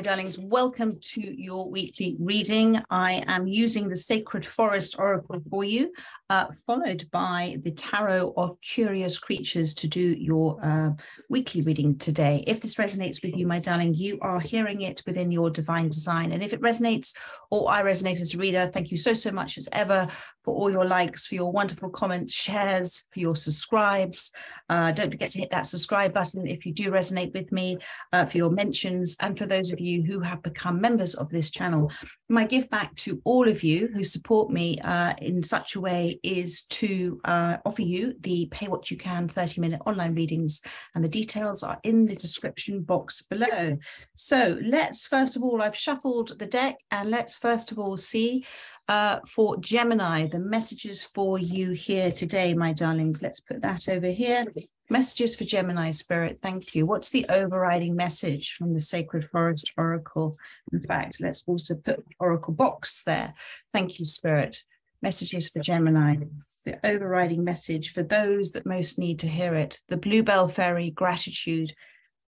darlings, welcome to your weekly reading. I am using the Sacred Forest Oracle for you, followed by the Tarot of Curious Creatures to do your weekly reading today. If this resonates with you, my darling, you are hearing it within your divine design. And if it resonates, or I resonate as a reader, thank you so, so much as ever for all your likes, for your wonderful comments, shares, for your subscribes. Don't forget to hit that subscribe button if you do resonate with me, for your mentions, and for those of you who have become members of this channel. My give back to all of you who support me in such a way is to offer you the Pay What You Can 30-minute online readings, and the details are in the description box below. So let's first of all, I've shuffled the deck, and let's first of all see for Gemini, the messages for you here today, my darlings. Let's put that over here. Messages for Gemini Spirit. Thank you. What's the overriding message from the Sacred Forest Oracle? In fact, let's also put Oracle box there. Thank you, Spirit. Messages for Gemini. The overriding message for those that most need to hear it. The Bluebell Fairy, gratitude.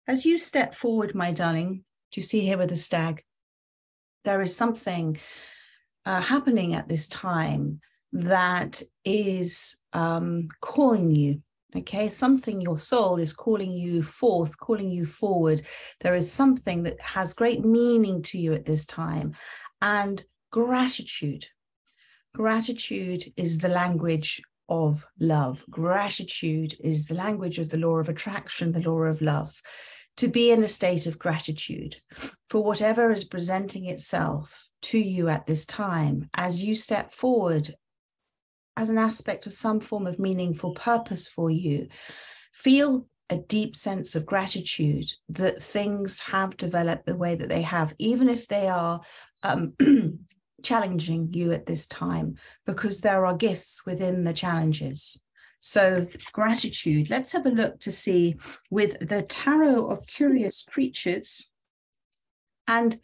As you step forward, my darling, do you see here with the stag? There is something happening at this time that is calling you, okay? Something, your soul is calling you forth, calling you forward. There is something that has great meaning to you at this time. And gratitude. Gratitude is the language of love. Gratitude is the language of the law of attraction, the law of love. To be in a state of gratitude for whatever is presenting itself to you at this time, as you step forward as an aspect of some form of meaningful purpose for you. Feel a deep sense of gratitude that things have developed the way that they have, even if they are challenging you at this time, because there are gifts within the challenges. So gratitude. Let's have a look to see with the Tarot of Curious Creatures. And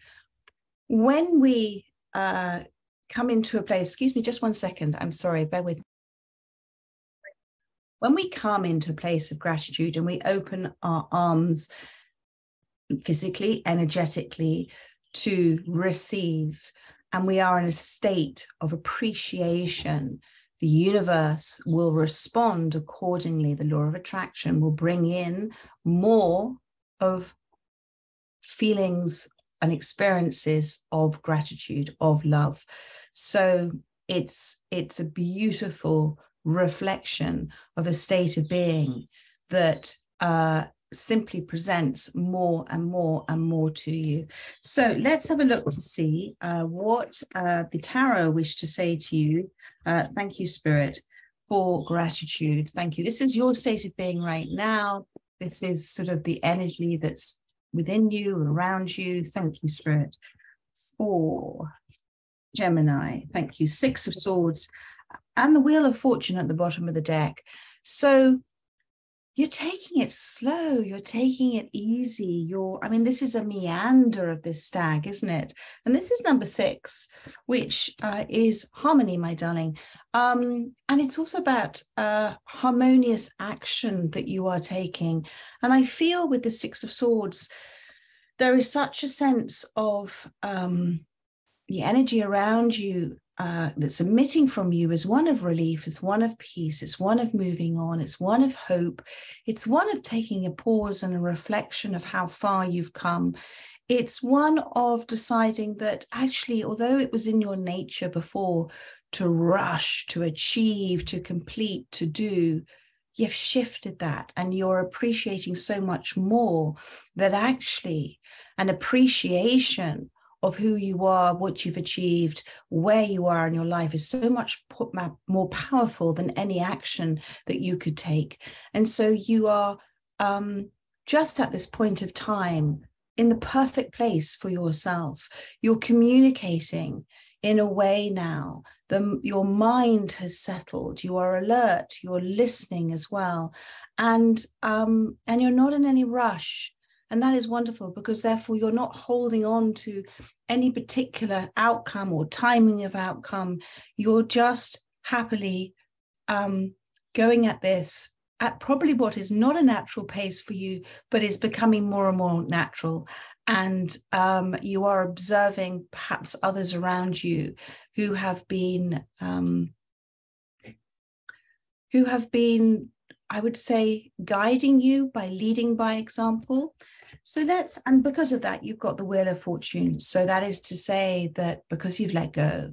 when we come into a place, excuse me, just one second, I'm sorry, bear with me. When we come into a place of gratitude and we open our arms physically, energetically to receive, and we are in a state of appreciation, the universe will respond accordingly. The law of attraction will bring in more of feelings and experiences of gratitude, of love. So it's a beautiful reflection of a state of being that simply presents more and more and more to you. So let's have a look to see what the Tarot wish to say to you. Thank you, Spirit, for gratitude. Thank you. This is your state of being right now. This is sort of the energy that's within you, around you. Thank you, Spirit. For Gemini, thank you. Six of Swords and the Wheel of Fortune at the bottom of the deck. So you're taking it slow, you're taking it easy. I mean, this is a meander of this stag, isn't it? And this is number 6, which is harmony, my darling. And it's also about harmonious action that you are taking. And I feel with the Six of Swords, there is such a sense of the energy around you that's emitting from you is one of relief, it's one of peace, it's one of moving on, it's one of hope, it's one of taking a pause and a reflection of how far you've come. It's one of deciding that actually, although it was in your nature before to rush, to achieve, to complete, to do, you've shifted that and you're appreciating so much more, that actually an appreciation of who you are, what you've achieved, where you are in your life is so much more powerful than any action that you could take. And so you are just at this point of time in the perfect place for yourself. You're communicating in a way now, your mind has settled, you are alert, you're listening as well. And you're not in any rush. And that is wonderful, because therefore you're not holding on to any particular outcome or timing of outcome. You're just happily going at this at probably what is not a natural pace for you, but is becoming more and more natural. And you are observing perhaps others around you who have been, I would say, guiding you by leading by example. So and because of that, you've got the Wheel of Fortune. So that is to say that because you've let go,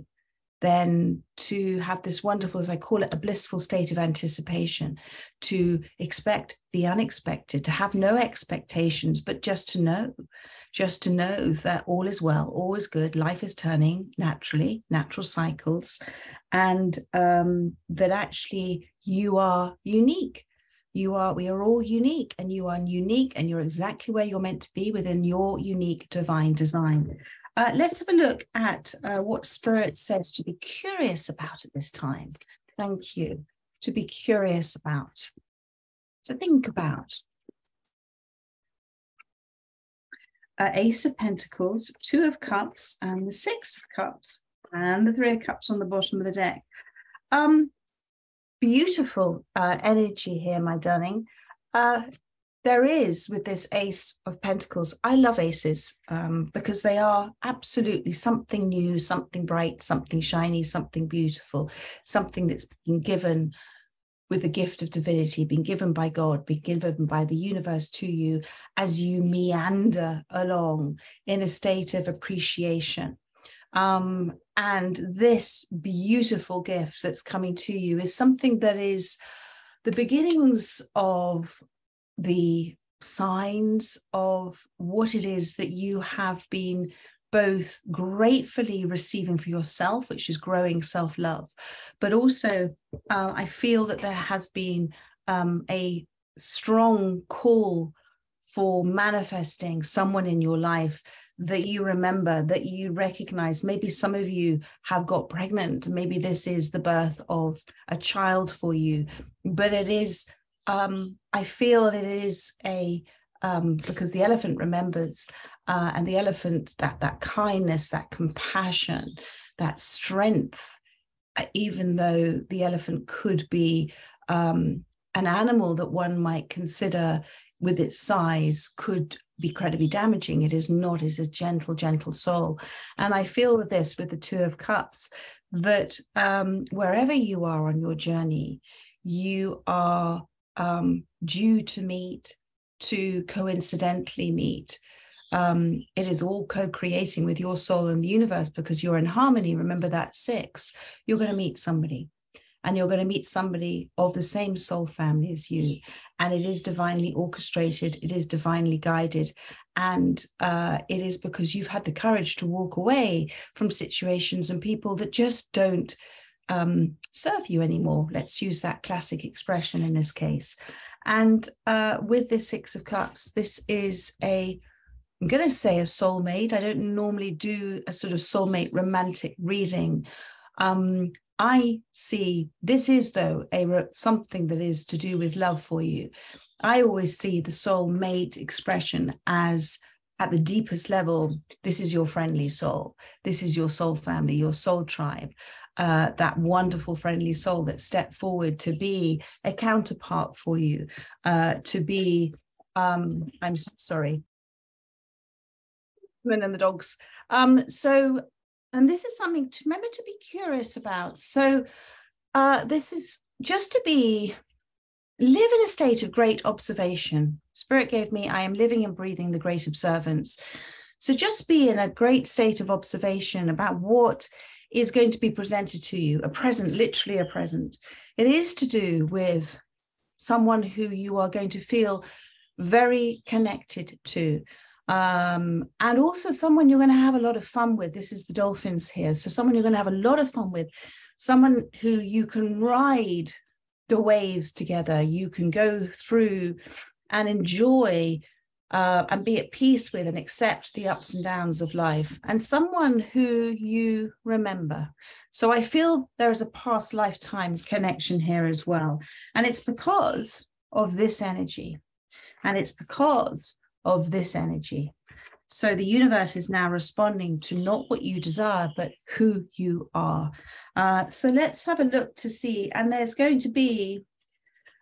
then to have this wonderful, as I call it, a blissful state of anticipation, to expect the unexpected, to have no expectations, but just to know that all is well, all is good, life is turning naturally, natural cycles, and that actually you are unique. We are all unique, and you are unique, and you're exactly where you're meant to be within your unique divine design. Let's have a look at what Spirit says to be curious about at this time. Thank you. To be curious about, to think about. Ace of Pentacles, Two of Cups, and the Six of Cups, and the Three of Cups on the bottom of the deck. Beautiful energy here, my darling. There is, with this Ace of Pentacles, I love aces because they are absolutely something new, something bright, something shiny, something beautiful, something that's been given with the gift of divinity, been given by God, been given by the universe to you as you meander along in a state of appreciation. And this beautiful gift that's coming to you is something that is the beginnings of the signs of what it is that you have been both gratefully receiving for yourself, which is growing self-love, but also I feel that there has been a strong call for manifesting someone in your life that you remember, that you recognize. Maybe some of you have got pregnant. Maybe this is the birth of a child for you, but it is I feel that it is because the elephant remembers, and the elephant, that kindness, that compassion, that strength, even though the elephant could be an animal that one might consider with its size could be incredibly damaging, it is not. It's a gentle, gentle soul. And I feel with this, with the Two of Cups, that wherever you are on your journey, you are due to meet, to coincidentally meet. It is all co-creating with your soul and the universe because you're in harmony. Remember that 6. You're going to meet somebody, and you're going to meet somebody of the same soul family as you. And it is divinely orchestrated. It is divinely guided. And it is because you've had the courage to walk away from situations and people that just don't serve you anymore. Let's use that classic expression in this case. And with this 6 of Cups, this is I'm going to say a soulmate. I don't normally do a sort of soulmate romantic reading. I see this is, though, something that is to do with love for you. I always see the soulmate expression as, at the deepest level, this is your friendly soul. This is your soul family, your soul tribe. That wonderful friendly soul that stepped forward to be a counterpart for you, to be, I'm so sorry, and the dogs. And this is something to remember to be curious about. So this is just to live in a state of great observation. Spirit gave me, I am living and breathing the great observance. So just be in a great state of observation about what is going to be presented to you, a present, literally a present. It is to do with someone who you are going to feel very connected to. And also someone you're going to have a lot of fun with. This is the dolphins here. So someone you're going to have a lot of fun with, someone who you can ride the waves together. You can go through and enjoy and be at peace with and accept the ups and downs of life, and someone who you remember. So I feel there is a past lifetimes connection here as well. And it's because of this energy. And it's because of this energy. So the universe is now responding to not what you desire, but who you are. So let's have a look to see. And there's going to be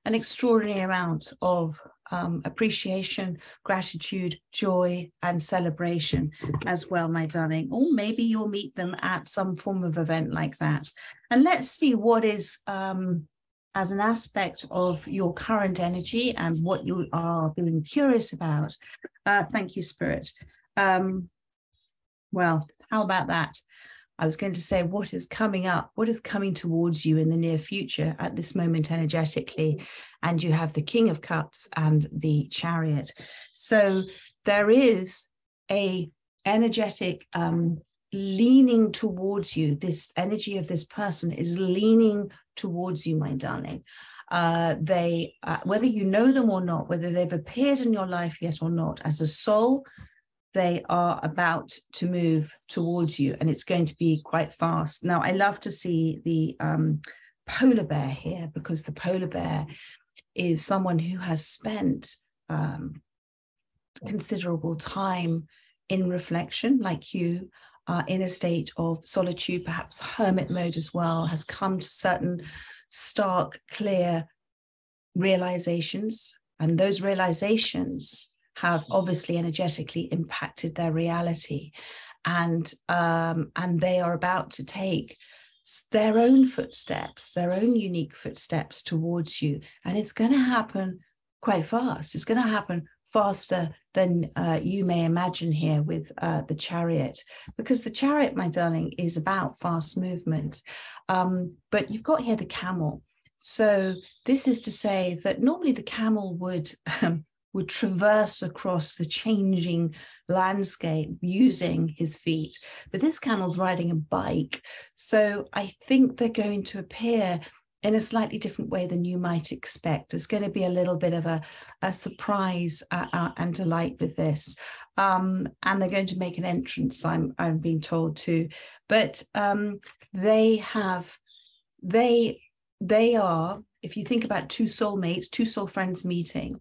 an extraordinary amount of appreciation, gratitude, joy, and celebration as well, my darling. Or maybe you'll meet them at some form of event like that. And let's see what is as an aspect of your current energy and what you are being curious about. Thank you, Spirit. Well, how about that? I was going to say, what is coming up? What is coming towards you in the near future at this moment energetically? And you have the King of Cups and the Chariot. So there is a energetic leaning towards you. This energy of this person is leaning towards you, my darling. They, whether you know them or not, whether they've appeared in your life yet or not, as a soul, they are about to move towards you, and it's going to be quite fast. Now, I love to see the polar bear here, because the polar bear is someone who has spent considerable time in reflection, like you, in a state of solitude, perhaps hermit mode as well, has come to certain stark, clear realizations, and those realizations have obviously energetically impacted their reality, and they are about to take their own footsteps, their own unique footsteps towards you, and it's going to happen quite fast. It's going to happen faster than you may imagine here with the Chariot, because the Chariot, my darling, is about fast movement, but you've got here the camel. So this is to say that normally the camel would traverse across the changing landscape using his feet. But this camel's riding a bike. So I think they're going to appear in a slightly different way than you might expect. There's going to be a little bit of a surprise and delight with this. And they're going to make an entrance, I'm being told too. But they are, if you think about two soulmates, two soul friends meeting,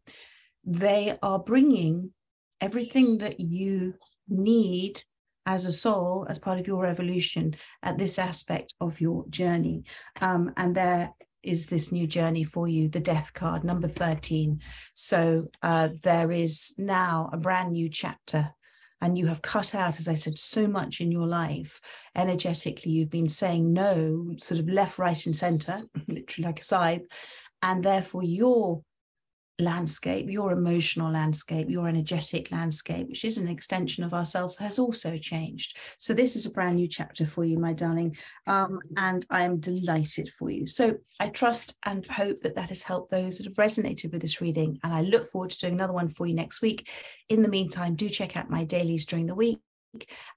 they are bringing everything that you need as a soul, as part of your evolution at this aspect of your journey. And there is this new journey for you, the Death card, number 13. So there is now a brand new chapter, and you have cut out, as I said, so much in your life. Energetically, you've been saying no, sort of left, right, and center, literally like a scythe. And therefore, your landscape, your emotional landscape, your energetic landscape, which is an extension of ourselves, has also changed. So this is a brand new chapter for you, my darling, and I am delighted for you. So I trust and hope that that has helped those that have resonated with this reading, and I look forward to doing another one for you next week. In the meantime, do check out my dailies during the week.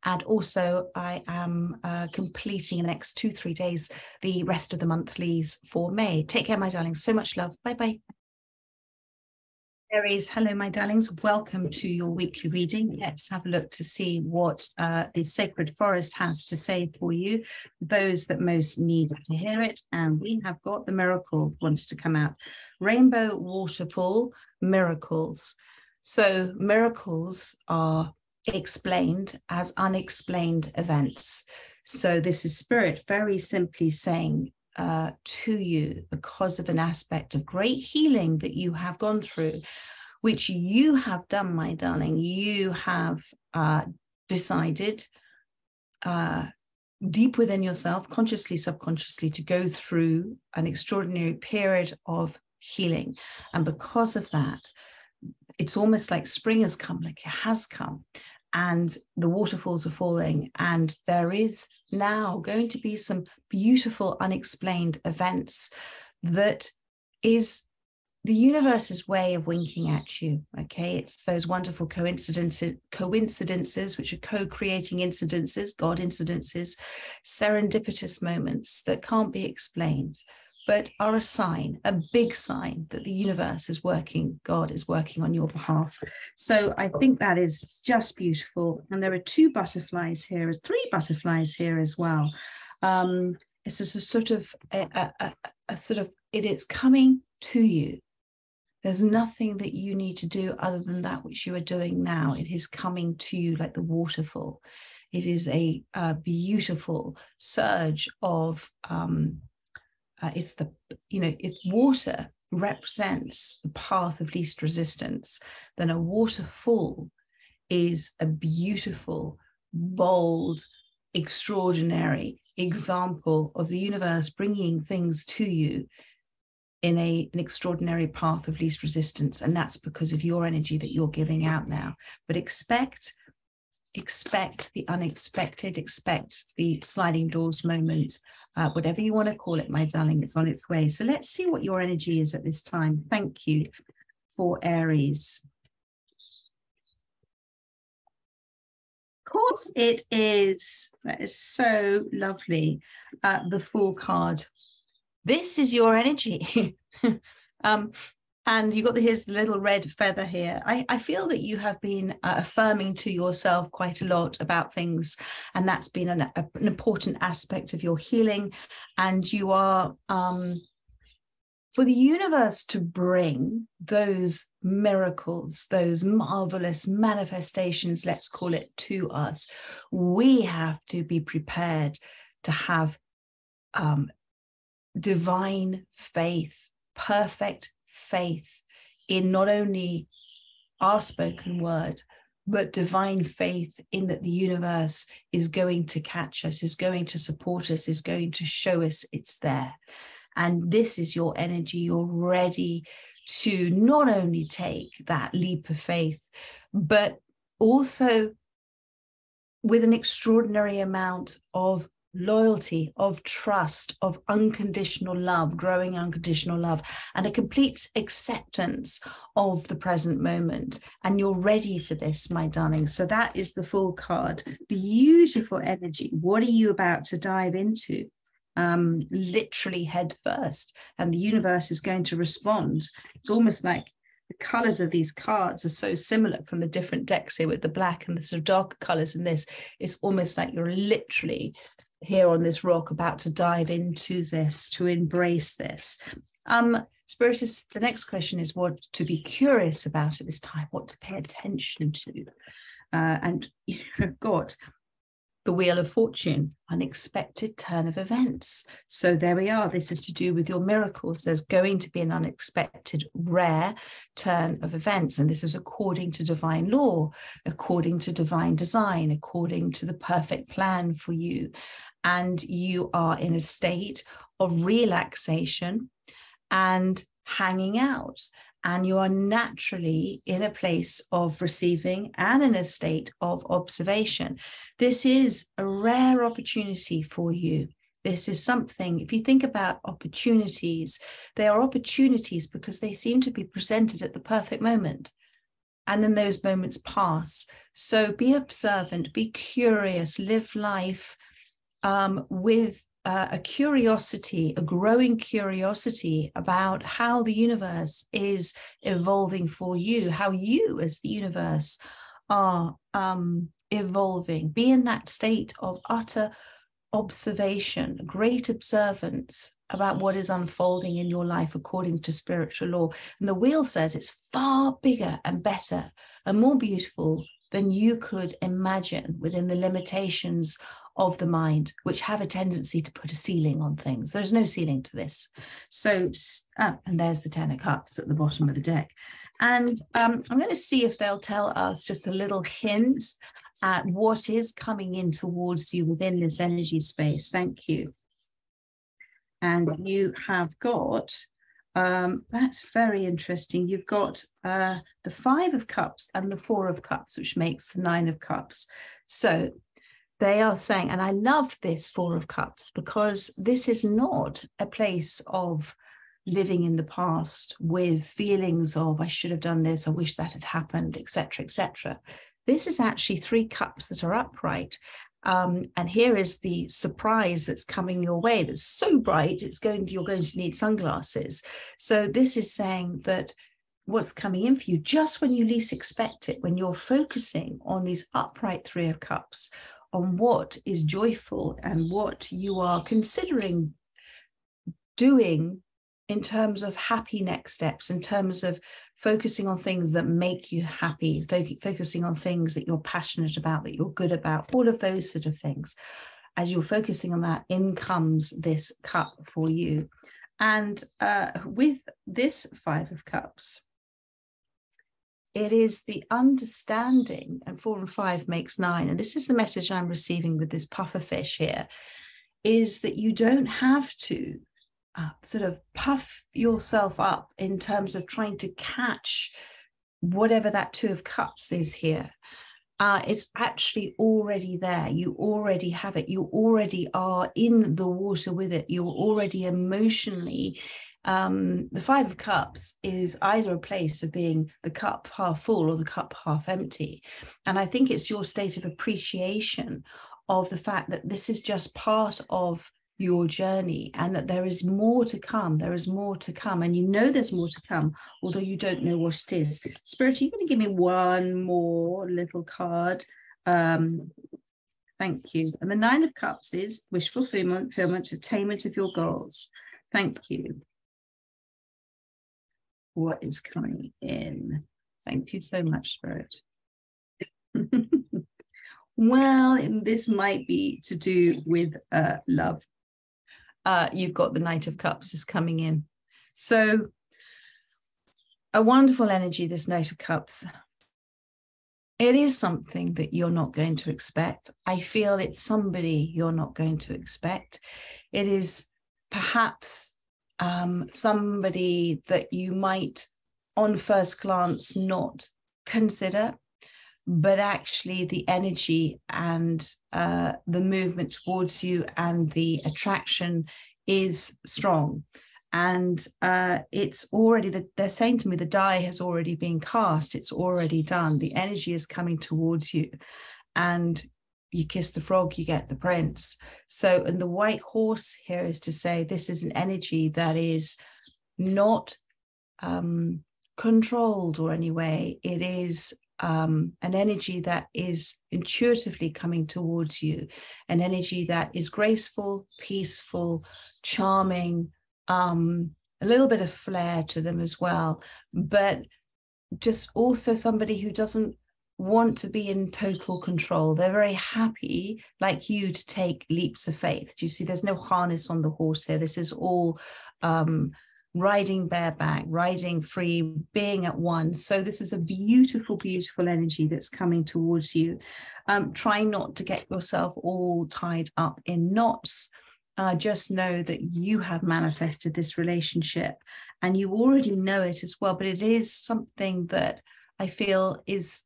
And also I am completing in the next 2-3 days the rest of the monthlies for May. Take care, my darlings. So much love. Bye-bye. Aries, hello, my darlings. Welcome to your weekly reading. Let's have a look to see what the Sacred Forest has to say for you, those that most need to hear it. And we have got the miracle wanted to come out. Rainbow Waterfall, miracles. So miracles are explained as unexplained events. So this is Spirit very simply saying to you, because of an aspect of great healing that you have gone through, which you have done, my darling. You have decided deep within yourself, consciously, subconsciously, to go through an extraordinary period of healing. And because of that, it's almost like spring has come, like it has come, and the waterfalls are falling, and there is now going to be some beautiful unexplained events that is the universe's way of winking at you. Okay, it's those wonderful coincidences which are co-creating incidences, God incidences, serendipitous moments that can't be explained, but are a sign, a big sign that the universe is working, God is working on your behalf. So I think that is just beautiful. And there are 2 butterflies here, 3 butterflies here as well. It's just a sort of, it is coming to you. There's nothing that you need to do other than that which you are doing now. It is coming to you like the waterfall. It is a beautiful surge of, it's water represents the path of least resistance, then a waterfall is a beautiful, bold, extraordinary example of the universe bringing things to you in an extraordinary path of least resistance. And that's because of your energy that you're giving out now. But expect the unexpected, expect the sliding doors moment, whatever you want to call it, my darling, it's on its way. So let's see what your energy is at this time. Thank you for Aries. Of course it is. That is so lovely. The Fool card. This is your energy. And you got here's the little red feather here. I feel that you have been affirming to yourself quite a lot about things, and that's been an important aspect of your healing. And you are, for the universe to bring those miracles, those marvelous manifestations, let's call it, to us, we have to be prepared to have divine faith, perfect faith in not only our spoken word, but divine faith in that the universe is going to catch us, is going to support us, is going to show us it's there. And this is your energy. You're ready to not only take that leap of faith, but also with an extraordinary amount of loyalty, of trust, of unconditional love, growing unconditional love, and a complete acceptance of the present moment. And you're ready for this, my darling. So that is the Fool card. Beautiful energy. What are you about to dive into? Literally head first, and the universe is going to respond. It's almost like the colors of these cards are so similar from the different decks here, with the black and the sort of darker colors in this. It's almost like you're literally here on this rock about to dive into this, to embrace this. Spirit, is the next question is what to be curious about at this time, what to pay attention to. And you've got the Wheel of Fortune, unexpected turn of events. So there we are. This is to do with your miracles. There's going to be an unexpected, rare turn of events. And this is according to divine law, according to divine design, according to the perfect plan for you. And you are in a state of relaxation and hanging out. And you are naturally in a place of receiving and in a state of observation. This is a rare opportunity for you. This is something, if you think about opportunities, they are opportunities because they seem to be presented at the perfect moment. And then those moments pass. So be observant, be curious, live life with a curiosity, a growing curiosity about how the universe is evolving for you, how you as the universe are evolving. Be in that state of utter observation, great observance about what is unfolding in your life according to spiritual law. And the wheel says it's far bigger and better and more beautiful than you could imagine within the limitations of the mind, which have a tendency to put a ceiling on things. There's no ceiling to this. So, and there's the 10 of Cups at the bottom of the deck. And I'm going to see if they'll tell us just a little hint at what is coming in towards you within this energy space. Thank you. And you have got, that's very interesting. You've got the 5 of Cups and the 4 of Cups, which makes the 9 of Cups. So they are saying, and I love this 4 of Cups, because this is not a place of living in the past with feelings of, I should have done this, I wish that had happened, etc., etc. This is actually 3 cups that are upright. And here is the surprise that's coming your way that's so bright, you're going to need sunglasses. So this is saying that what's coming in for you just when you least expect it, when you're focusing on these upright 3 of Cups, on what is joyful and what you are considering doing in terms of happy next steps, in terms of focusing on things that make you happy, focusing on things that you're passionate about, that you're good about, all of those sort of things. As you're focusing on that, in comes this cup for you. And with this Five of Cups, it is the understanding, and 4 and 5 makes 9. And this is the message I'm receiving with this pufferfish here, is that you don't have to sort of puff yourself up in terms of trying to catch whatever that 2 of Cups is here. It's actually already there. You already have it. You already are in the water with it. You're already emotionally. The 5 of Cups is either a place of being the cup half full or the cup half empty. And I think it's your state of appreciation of the fact that this is just part of your journey and that there is more to come. There is more to come. And you know there's more to come, although you don't know what it is. Spirit, are you going to give me one more little card? Thank you. And the 9 of Cups is wish fulfillment, attainment of your goals. Thank you. What is coming in? Thank you so much, Spirit. Well, this might be to do with love. You've got the Knight of Cups is coming in. So a wonderful energy, this Knight of Cups. It is something that you're not going to expect. I feel it's somebody you're not going to expect. It is perhaps somebody that you might on first glance not consider, but actually the energy and the movement towards you and the attraction is strong. And it's already, they're saying to me, the die has already been cast. It's already done. The energy is coming towards you. And you kiss the frog, you get the prince. So, and the white horse here is to say this is an energy that is not controlled or any way. It is an energy that is intuitively coming towards you, an energy that is graceful, peaceful, charming, a little bit of flair to them as well, but just also somebody who doesn't want to be in total control. They're very happy, like you, to take leaps of faith. Do you see? There's no harness on the horse here. This is all riding bareback, riding free, being at one. So this is a beautiful, beautiful energy that's coming towards you. Try not to get yourself all tied up in knots. Just know that you have manifested this relationship and you already know it as well, but it is something that I feel is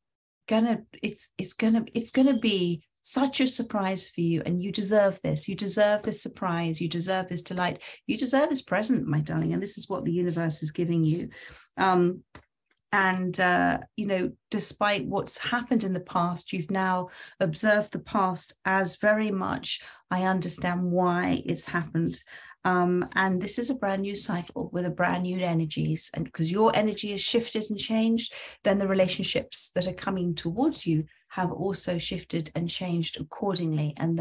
it's gonna be such a surprise for you, and you deserve this. You deserve this surprise. You deserve this delight. You deserve this present, my darling, and this is what the universe is giving you. You know, despite what's happened in the past, you've now observed the past as very much, I understand why it's happened. And this is a brand new cycle with a brand new energies. And because your energy has shifted and changed, then the relationships that are coming towards you have also shifted and changed accordingly. And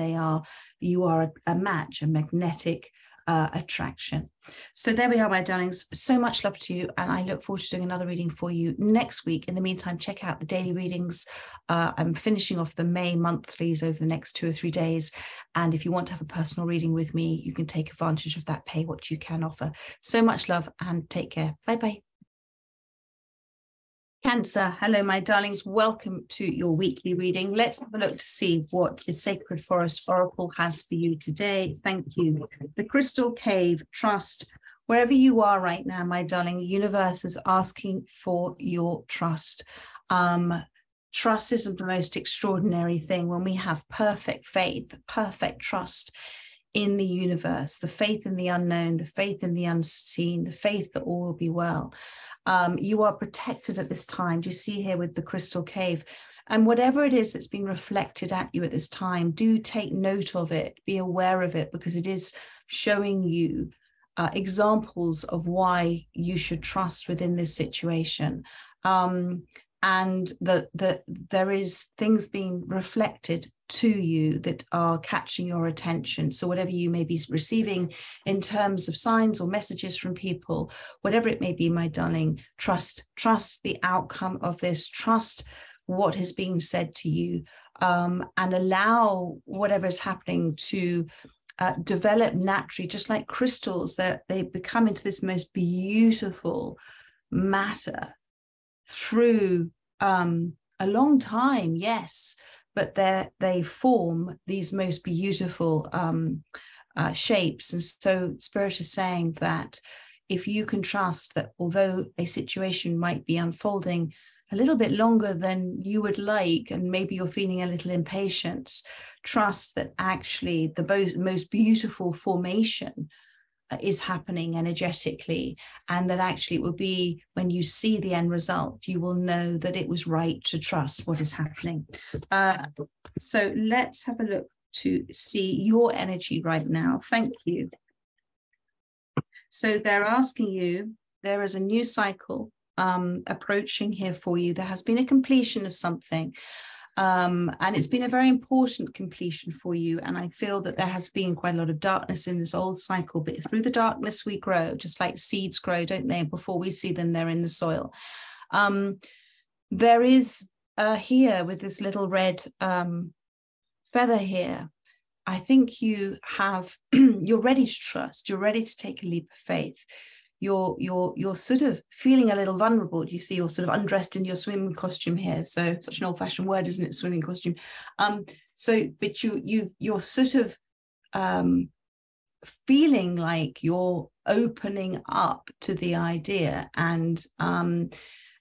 you are a match, a magnetic attraction. So there we are, my darlings. So much love to you, and I look forward to doing another reading for you next week. In the meantime, check out the daily readings. I'm finishing off the May monthlies over the next 2 or 3 days, and if you want to have a personal reading with me, you can take advantage of that. Pay what you can offer. So much love and take care. Bye bye. Cancer, hello, my darlings. Welcome to your weekly reading. Let's have a look to see what the Sacred Forest Oracle has for you today. Thank you. The Crystal Cave, trust. Wherever you are right now, my darling, the universe is asking for your trust. Trust is the most extraordinary thing when we have perfect faith, perfect trust in the universe, the faith in the unknown, the faith in the unseen, the faith that all will be well. You are protected at this time. Do you see here with the Crystal Cave? And whatever it is that's been reflected at you at this time, do take note of it, be aware of it, because it is showing you examples of why you should trust within this situation. And there is things being reflected to you that are catching your attention. So whatever you may be receiving in terms of signs or messages from people, whatever it may be, my darling, trust the outcome of this, trust what is being said to you, and allow whatever is happening to develop naturally, just like crystals, that they become into this most beautiful matter through a long time, yes, but they form these most beautiful shapes. And so Spirit is saying that if you can trust that, although a situation might be unfolding a little bit longer than you would like, and maybe you're feeling a little impatient, trust that actually the most beautiful formation is happening energetically, and that actually it will be, when you see the end result, you will know that it was right to trust what is happening. So let's have a look to see your energy right now. Thank you. So they're asking you, there is a new cycle approaching here for you. There has been a completion of something, and it's been a very important completion for you. And I feel that there has been quite a lot of darkness in this old cycle, but through the darkness we grow, just like seeds grow, don't they? Before we see them, they're in the soil. There is here with this little red feather here, I think you have, you're ready to trust, you're ready to take a leap of faith. You're sort of feeling a little vulnerable. You see, you're sort of undressed in your swimming costume here. So such an old-fashioned word, isn't it? Swimming costume. But you're sort of feeling like you're opening up to the idea, and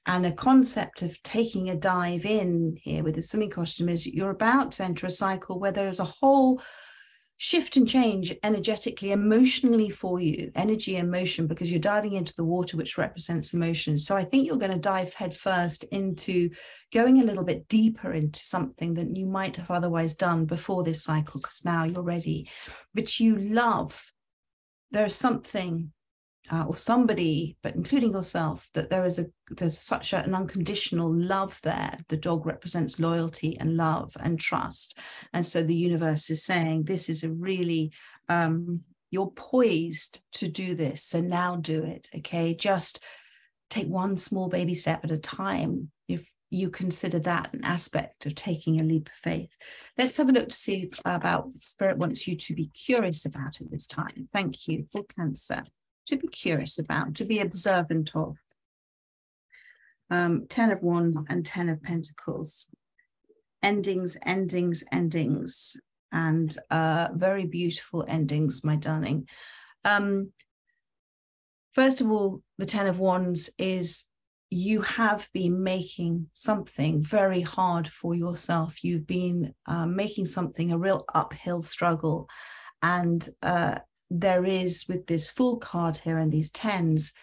a concept of taking a dive in here with the swimming costume is you're about to enter a cycle where there is a whole shift and change energetically, emotionally for you, energy, emotion, because you're diving into the water, which represents emotion. So I think you're going to dive headfirst into going a little bit deeper into something that you might have otherwise done before this cycle, because now you're ready. But you love, there's something or somebody, but including yourself, that there's such an unconditional love there. The dog represents loyalty and love and trust. And so the universe is saying, this is a really, you're poised to do this. So now do it. Okay. Just take one small baby step at a time. If you consider that an aspect of taking a leap of faith. Let's have a look to see about what Spirit wants you to be curious about at this time. Thank you for Cancer. To be curious about, to be observant of. 10 of Wands and 10 of Pentacles. Endings, endings, endings. And very beautiful endings, my darling. First of all, the 10 of Wands is you have been making something very hard for yourself. You've been making something a real uphill struggle. And there is, with this Fool card here and these 10s,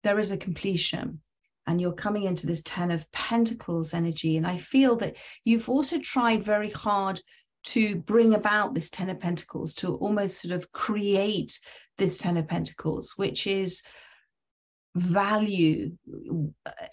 there is a completion, and you're coming into this 10 of Pentacles energy. And I feel that you've also tried very hard to bring about this 10 of Pentacles, to almost sort of create this 10 of Pentacles, which is value,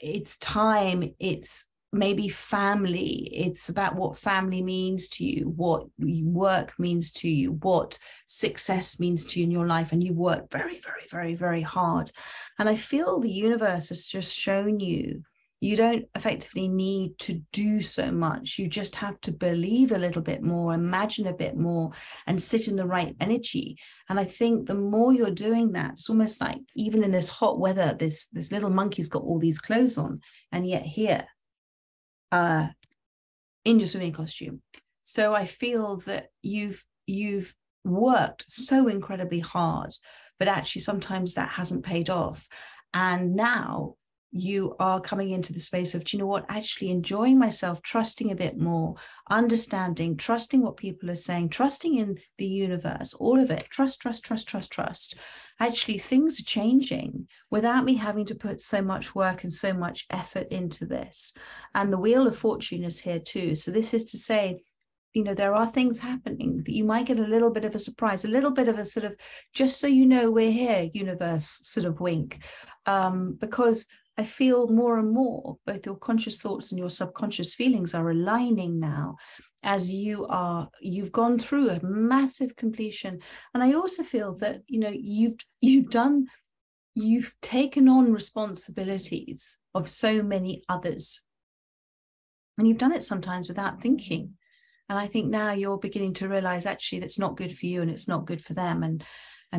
it's time, it's maybe family. It's about what family means to you, what work means to you, what success means to you in your life. And you work very, very, very, very hard. And I feel the universe has just shown you, you don't effectively need to do so much. You just have to believe a little bit more, imagine a bit more, and sit in the right energy. And I think the more you're doing that, it's almost like even in this hot weather, this little monkey's got all these clothes on, and yet here, in your swimming costume. So I feel that you've worked so incredibly hard, but actually sometimes that hasn't paid off. And now you are coming into the space of, do you know what, actually enjoying myself, trusting a bit more, understanding, trusting what people are saying, trusting in the universe, all of it, trust. Actually, things are changing without me having to put so much work and so much effort into this. And the Wheel of Fortune is here too. So this is to say, you know, there are things happening that you might get a little bit of a surprise, a little bit of a sort of, just so you know, we're here, universe sort of wink. Because I feel more and more, both your conscious thoughts and your subconscious feelings are aligning now, as you've gone through a massive completion. And I also feel that, you know, you've taken on responsibilities of so many others, and you've done it sometimes without thinking. And I think now you're beginning to realize actually that's not good for you and it's not good for them. And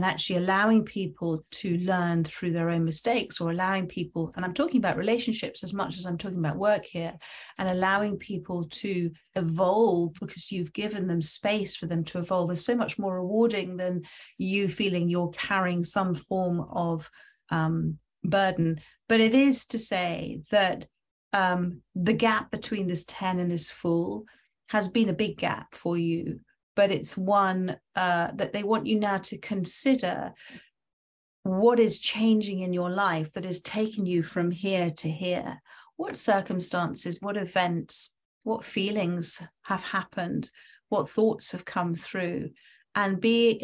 actually allowing people to learn through their own mistakes, or allowing people, and I'm talking about relationships as much as I'm talking about work here, and allowing people to evolve because you've given them space for them to evolve is so much more rewarding than you feeling you're carrying some form of burden. But it is to say that the gap between this 10 and this Fool has been a big gap for you, but it's one that they want you now to consider what is changing in your life that has taken you from here to here. What circumstances, what events, what feelings have happened, what thoughts have come through, and be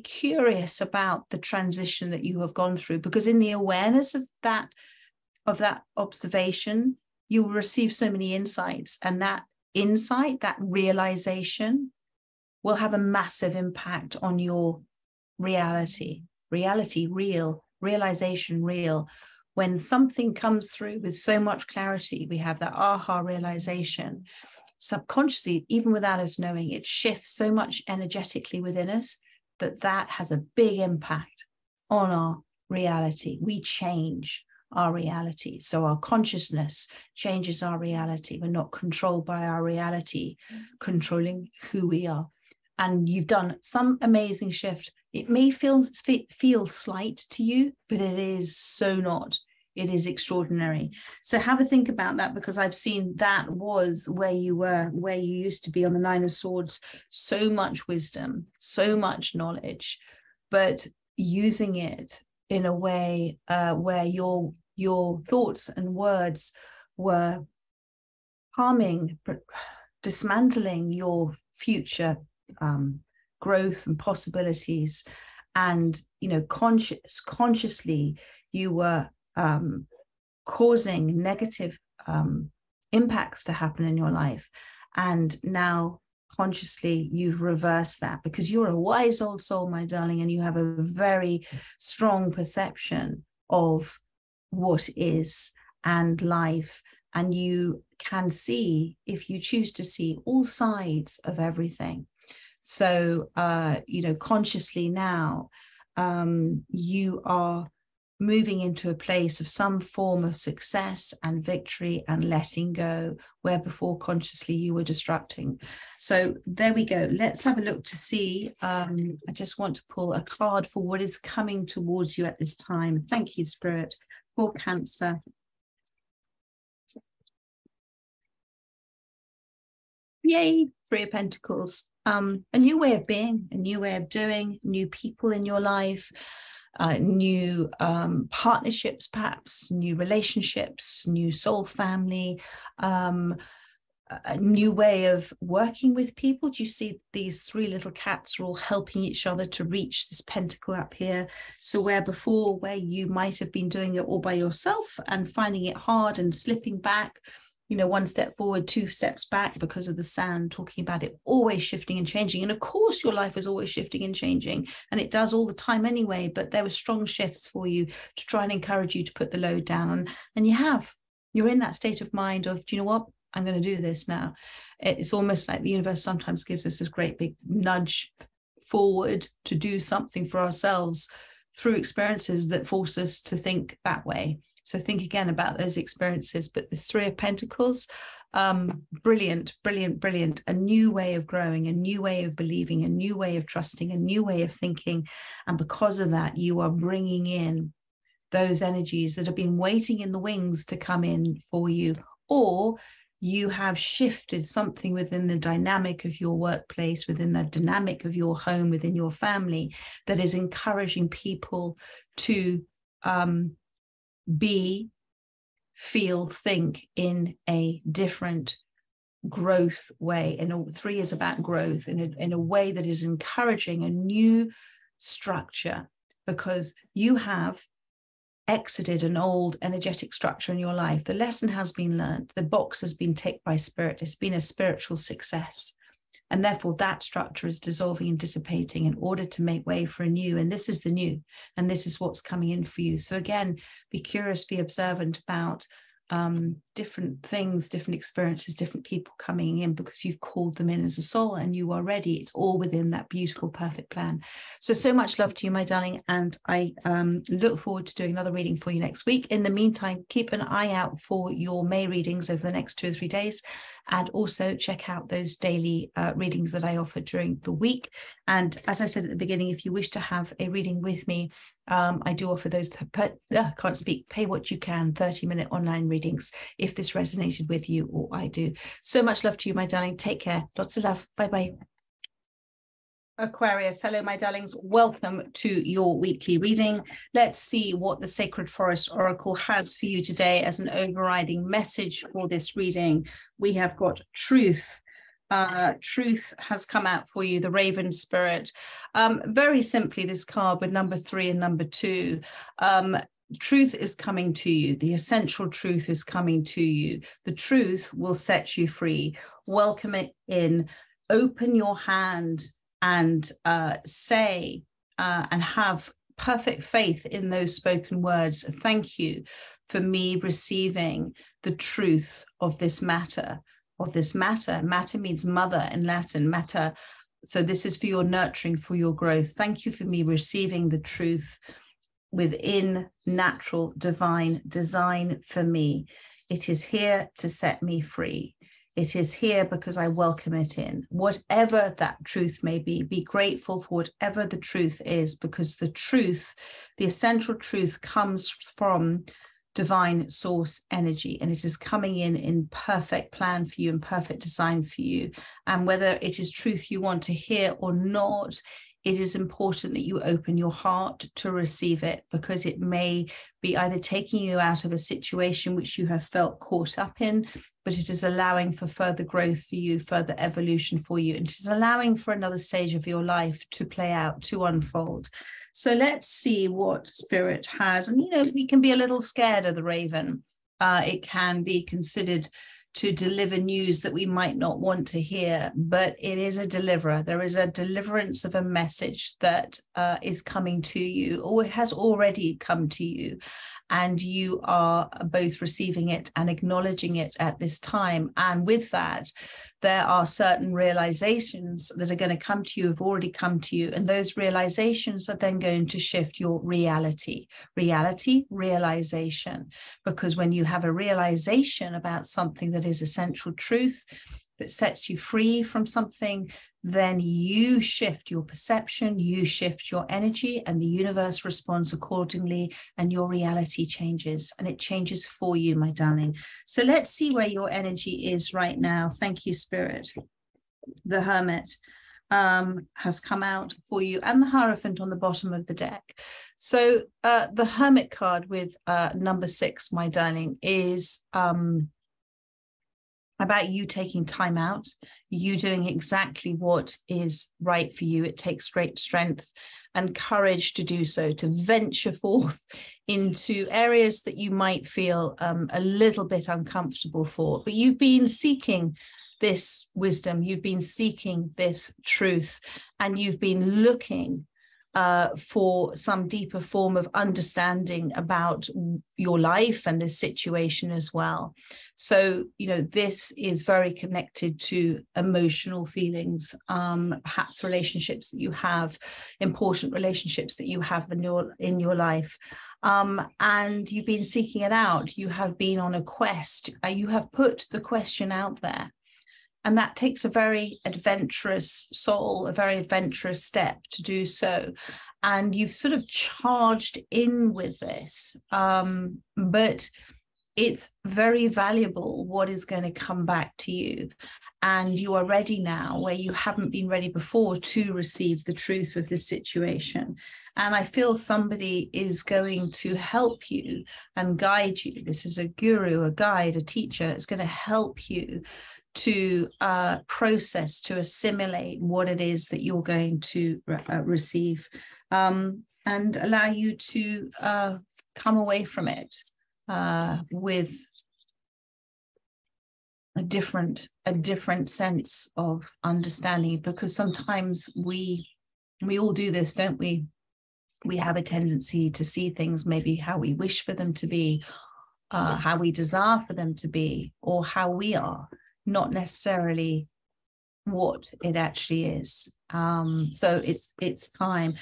curious about the transition that you have gone through, because in the awareness of that observation, you will receive so many insights, and that insight, that realization, will have a massive impact on your reality, realization real. When something comes through with so much clarity, we have that aha realization. Subconsciously, even without us knowing, it shifts so much energetically within us that has a big impact on our reality. We change our reality. So our consciousness changes our reality. We're not controlled by our reality, controlling who we are. And you've done some amazing shift. It may feel slight to you, but it is so not. It is extraordinary. So have a think about that, because I've seen that was where you were, where you used to be on the Nine of Swords. So much wisdom, so much knowledge, but using it in a way where your thoughts and words were harming, dismantling your future growth and possibilities. And consciously you were causing negative impacts to happen in your life, and now consciously you've reversed that, because you're a wise old soul, my darling, and you have a very strong perception of what is and life, and you can see, if you choose to see, all sides of everything. So, consciously now, you are moving into a place of some form of success and victory and letting go, where before consciously you were destructing. So there we go. Let's have a look to see. I just want to pull a card for what is coming towards you at this time. Thank you, Spirit, for Cancer. Yay, Three of Pentacles. A new way of being, a new way of doing, new people in your life, new partnerships, perhaps new relationships, new soul family, a new way of working with people. Do you see these three little cats are all helping each other to reach this pentacle up here? So where before, where you might have been doing it all by yourself and finding it hard and slipping back, one step forward, two steps back, because of the sand, talking about it always shifting and changing. And of course, your life is always shifting and changing, and it does all the time anyway, but there were strong shifts for you to try and encourage you to put the load down. And you're in that state of mind of, do you know what? I'm going to do this now. It's almost like the universe sometimes gives us this great big nudge forward to do something for ourselves through experiences that force us to think that way. So think again about those experiences. But the Three of Pentacles, brilliant, brilliant, brilliant. A new way of growing, a new way of believing, a new way of trusting, a new way of thinking. And because of that, you are bringing in those energies that have been waiting in the wings to come in for you, or you have shifted something within the dynamic of your workplace, within the dynamic of your home, within your family, that is encouraging people to feel, think in a different growth way. And three is about growth in a way that is encouraging a new structure, because you have exited an old energetic structure in your life. The lesson has been learned. The box has been ticked by spirit. It's been a spiritual success. And therefore that structure is dissolving and dissipating in order to make way for a new. And this is the new. And this is what's coming in for you. So again, be curious, be observant about different things, different experiences, different people coming in because you've called them in as a soul and you are ready. It's all within that beautiful, perfect plan. So much love to you, my darling. And I look forward to doing another reading for you next week. In the meantime, keep an eye out for your May readings over the next 2 or 3 days. And also check out those daily readings that I offer during the week. And as I said at the beginning, if you wish to have a reading with me, I do offer those, can't speak, pay what you can, 30-minute online readings, if this resonated with you or I do. So much love to you, my darling. Take care. Lots of love. Bye-bye. Aquarius, hello, my darlings. Welcome to your weekly reading. Let's see what the Sacred Forest Oracle has for you today as an overriding message for this reading. We have got truth. Truth has come out for you, the Raven Spirit. Very simply, this card with number 3 and number 2. Truth is coming to you. The essential truth is coming to you. The truth will set you free. Welcome it in. Open your hand and say and have perfect faith in those spoken words. Thank you for me receiving the truth of this matter. Matter means mother in Latin, matter. So this is for your nurturing, for your growth. Thank you for me receiving the truth within natural divine design for me. It is here to set me free. It is here because I welcome it in. Whatever that truth may be grateful for whatever the truth is, because the truth, the essential truth, comes from divine source energy, and it is coming in perfect plan for you and perfect design for you. And whether it is truth you want to hear or not, it is important that you open your heart to receive it, because it may be either taking you out of a situation which you have felt caught up in, but it is allowing for further growth for you, further evolution for you. And it is allowing for another stage of your life to play out, to unfold. So let's see what Spirit has. And, you know, we can be a little scared of the Raven. It can be considered to deliver news that we might not want to hear, but it is a deliverer. There is a deliverance of a message that is coming to you, or it has already come to you, and you are both receiving it and acknowledging it at this time. And with that, there are certain realizations that are going to come to you, have already come to you, and those realizations are then going to shift your reality, realization. Because when you have a realization about something that is essential truth, that sets you free from something, then you shift your perception, you shift your energy, and the universe responds accordingly, and your reality changes, and it changes for you, my darling. So let's see where your energy is right now. Thank you, Spirit. The Hermit has come out for you, and the Hierophant on the bottom of the deck. So the Hermit card with number 6, my darling, is about you taking time out, you doing exactly what is right for you. It takes great strength and courage to do so, to venture forth into areas that you might feel a little bit uncomfortable for. But you've been seeking this wisdom, you've been seeking this truth, and you've been looking for some deeper form of understanding about your life and this situation as well. So, you know, this is very connected to emotional feelings, perhaps relationships that you have, important relationships that you have in your life. And you've been seeking it out. You have been on a quest. You have put the question out there. And that takes a very adventurous soul, a very adventurous step to do so. And you've sort of charged in with this, but it's very valuable what is going to come back to you. And you are ready now where you haven't been ready before to receive the truth of the situation. And I feel somebody is going to help you and guide you. This is a guru, a guide, a teacher. It's going to help you to process, to assimilate what it is that you're going to receive, and allow you to come away from it with a different sense of understanding. Because sometimes we all do this, don't we? We have a tendency to see things maybe how we wish for them to be, how we desire for them to be, or how we are, not necessarily what it actually is. So it's time.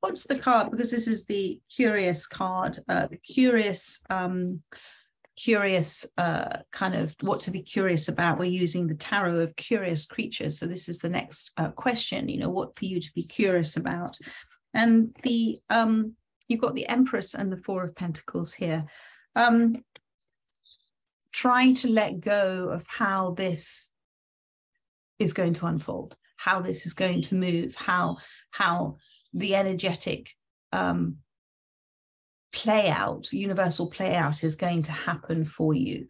What's the card? Because this is the curious card, the curious kind of what to be curious about. We're using the tarot of curious creatures. So this is the next question, you know, what for you to be curious about. And the you've got the Empress and the Four of Pentacles here. Trying to let go of how this is going to unfold, how this is going to move, how the energetic play out, universal play out is going to happen for you.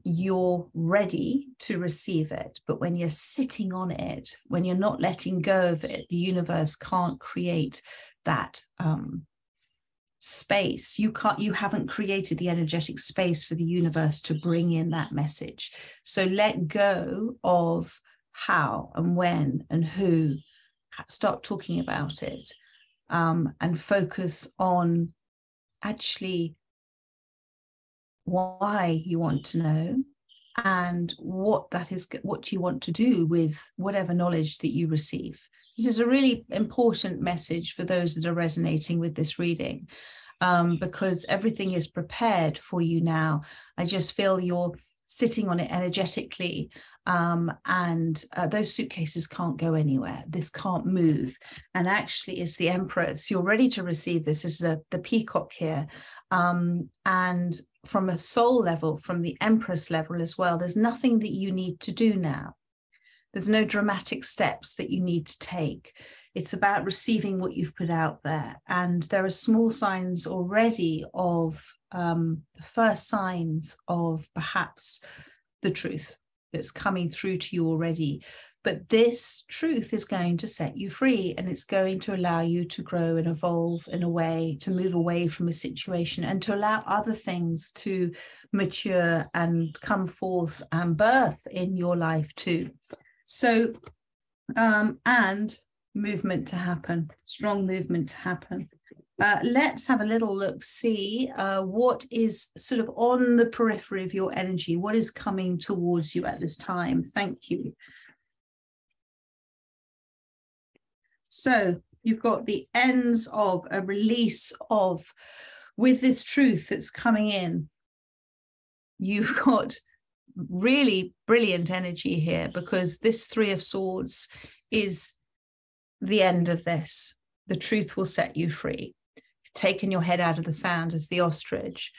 You're ready to receive it, but when you're sitting on it, when you're not letting go of it, the universe can't create that space. You haven't created the energetic space for the universe to bring in that message. So let go of how and when and who. Start talking about it, and focus on actually why you want to know, and what you want to do with whatever knowledge that you receive. This is a really important message for those that are resonating with this reading, because everything is prepared for you now. I just feel you're sitting on it energetically, and those suitcases can't go anywhere. This can't move. And actually, it's the Empress. You're ready to receive this. This is the peacock here. And from a soul level, from the Empress level as well, there's nothing that you need to do now. There's no dramatic steps that you need to take. It's about receiving what you've put out there. And there are small signs already of the first signs of perhaps the truth that's coming through to you already. But this truth is going to set you free, and it's going to allow you to grow and evolve in a way, to move away from a situation, and to allow other things to mature and come forth and birth in your life too. So, and movement to happen, strong movement to happen. Let's have a little look, see what is sort of on the periphery of your energy, what is coming towards you at this time. Thank you. So you've got the ends of a release of, with this truth that's coming in, you've got really brilliant energy here, because this Three of Swords is the end of this. The truth will set you free. You've taken your head out of the sand as the ostrich,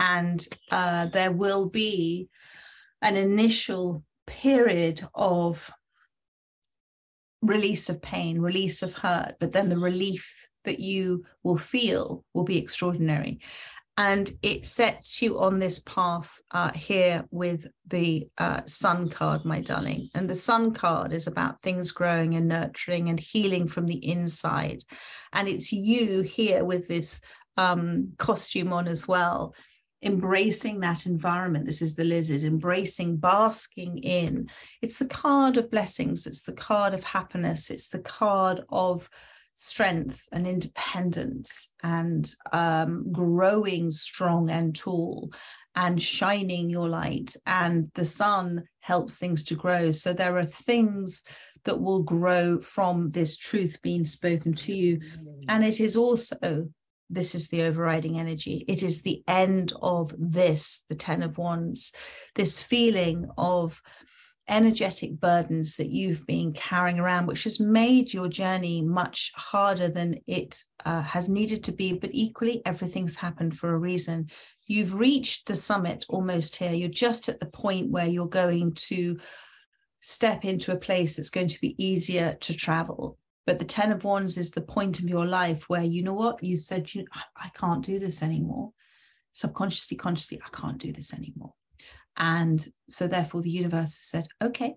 and there will be an initial period of release of pain, release of hurt, but then the relief that you will feel will be extraordinary. And it sets you on this path here with the Sun card, my darling. And the Sun card is about things growing and nurturing and healing from the inside. And it's you here with this costume on as well, embracing that environment. This is the lizard, embracing, basking in. It's the card of blessings. It's the card of happiness. It's the card of strength and independence, and growing strong and tall and shining your light. And the sun helps things to grow. So there are things that will grow from this truth being spoken to you. And it is also, this is the overriding energy. It is the end of this, the Ten of Wands, this feeling of energetic burdens that you've been carrying around, which has made your journey much harder than it has needed to be. But equally, everything's happened for a reason. You've reached the summit almost here. You're just at the point where you're going to step into a place that's going to be easier to travel. But the Ten of Wands is the point of your life where, you know what, you said, I can't do this anymore. Subconsciously, consciously, I can't do this anymore. And so therefore the universe has said, okay,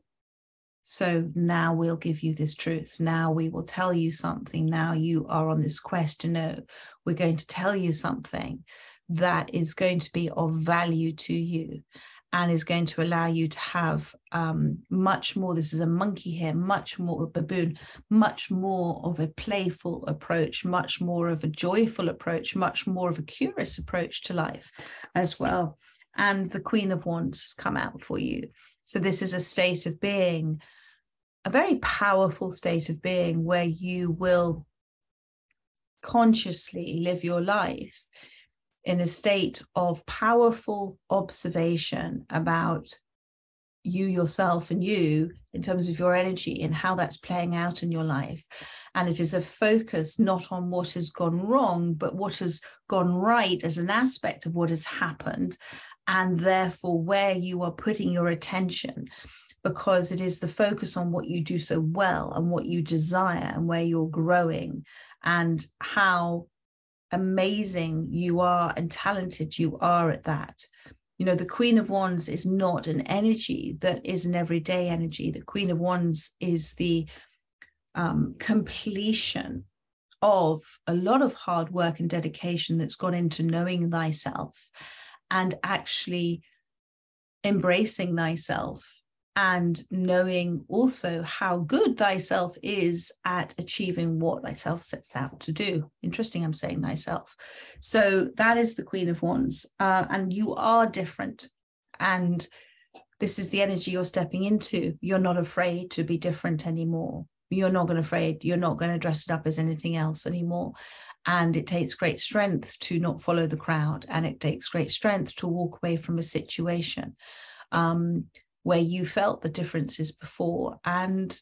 so now we'll give you this truth. Now we will tell you something. Now you are on this quest to know. We're going to tell you something that is going to be of value to you. and is going to allow you to have much more, this is a monkey here, much more a baboon, much more of a playful approach, much more of a joyful approach, much more of a curious approach to life as well. And the Queen of Wands has come out for you. So this is a state of being, a very powerful state of being, where you will consciously live your life in a state of powerful observation about you, yourself, and you, in terms of your energy and how that's playing out in your life. And it is a focus not on what has gone wrong, but what has gone right as an aspect of what has happened, and therefore where you are putting your attention, because it is the focus on what you do so well and what you desire and where you're growing and how amazing you are and talented you are at that. You know, the Queen of Wands is not an energy that is an everyday energy. The Queen of Wands is the completion of a lot of hard work and dedication that's gone into knowing thyself and actually embracing thyself, and knowing also how good thyself is at achieving what thyself sets out to do. Interesting, I'm saying thyself. So that is the Queen of Wands, and you are different. And this is the energy you're stepping into. You're not afraid to be different anymore. You're not going to dress it up as anything else anymore. And it takes great strength to not follow the crowd. And it takes great strength to walk away from a situation where you felt the differences before and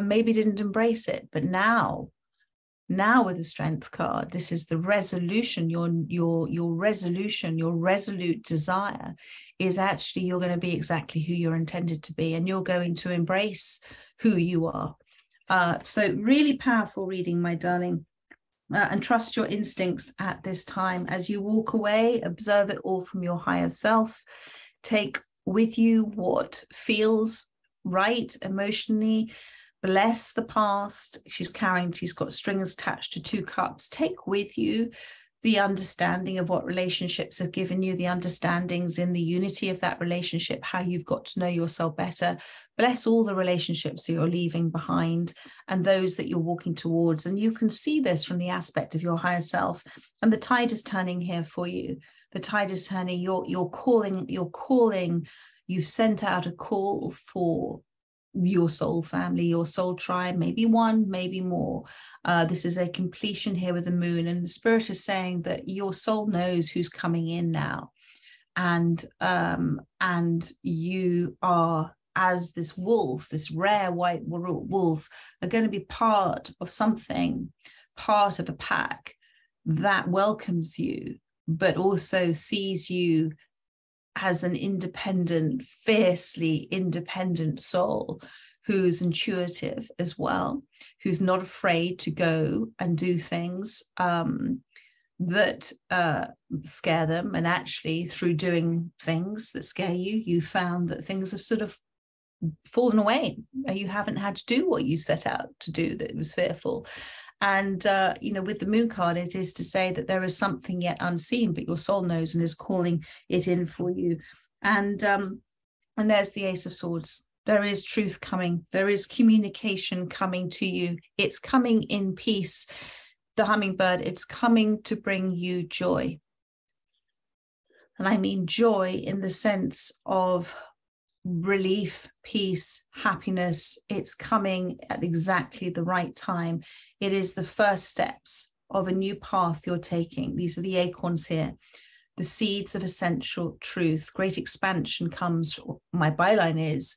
maybe didn't embrace it. But now with the Strength card, this is the resolution. Your resolution, your resolute desire is actually you're going to be exactly who you're intended to be, and you're going to embrace who you are. So really powerful reading, my darling. And trust your instincts at this time. As you walk away, observe it all from your higher self. Take with you what feels right emotionally. Bless the past. She's got strings attached to 2 cups. Take with you the understanding of what relationships have given you, the understandings in the unity of that relationship, how you've got to know yourself better. Bless all the relationships that you're leaving behind and those that you're walking towards. And you can see this from the aspect of your higher self. And the tide is turning here for you. The tide is turning. You're calling. You've sent out a call for your soul family, your soul tribe, maybe one, maybe more. This is a completion here with the moon, and the Spirit is saying that your soul knows who's coming in now, and you are, as this wolf, this rare white wolf, are going to be part of something, part of a pack that welcomes you, but also sees you as an independent, fiercely independent soul who's intuitive as well, who's not afraid to go and do things that scare them. And actually, through doing things that scare you, you found that things have sort of fallen away. You haven't had to do what you set out to do that was fearful. And, with the moon card, it is to say that there is something yet unseen, but your soul knows and is calling it in for you. And there's the Ace of Swords. There is truth coming. There is communication coming to you. It's coming in peace. The hummingbird, it's coming to bring you joy. And I mean joy in the sense of relief, peace, happiness. It's coming at exactly the right time. It is the first steps of a new path you're taking. These are the acorns here, the seeds of essential truth. Great expansion comes. My byline is,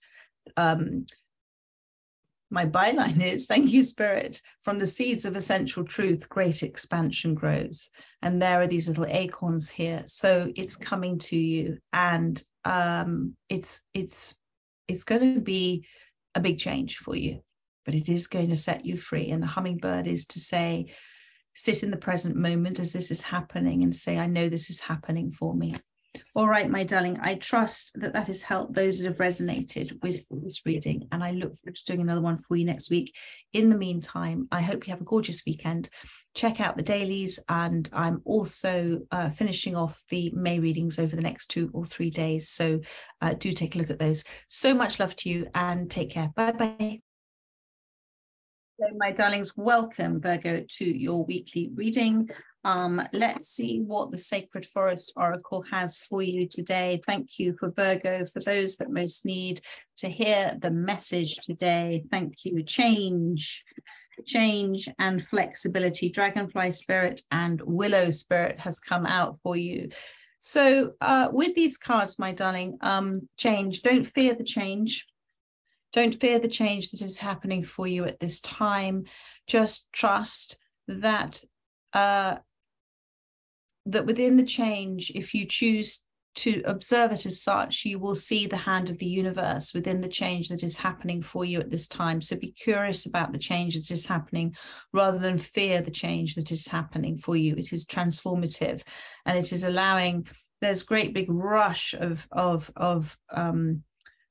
thank you, Spirit, from the seeds of essential truth, great expansion grows. And there are these little acorns here. So it's coming to you, and it's going to be a big change for you, but it is going to set you free. And the hummingbird is to say, sit in the present moment as this is happening and say, I know this is happening for me. All right, my darling, I trust that that has helped those that have resonated with this reading, and I look forward to doing another one for you next week. In the meantime, I hope you have a gorgeous weekend. Check out the dailies, and I'm also finishing off the May readings over the next 2 or 3 days, so do take a look at those. So much love to you, and take care. Bye-bye. So my darlings, welcome, Virgo, to your weekly reading. Let's see what the Sacred Forest Oracle has for you today. Thank you for Virgo, for those that most need to hear the message today. Thank you. Change and flexibility. Dragonfly Spirit and Willow Spirit has come out for you. So with these cards, my darling, change. Don't fear the change. Don't fear the change that is happening for you at this time. Just trust that that within the change, if you choose to observe it as such, you will see the hand of the universe within the change that is happening for you at this time. So be curious about the change that is happening rather than fear the change that is happening for you. It is transformative, and it is allowing, there's great big rush of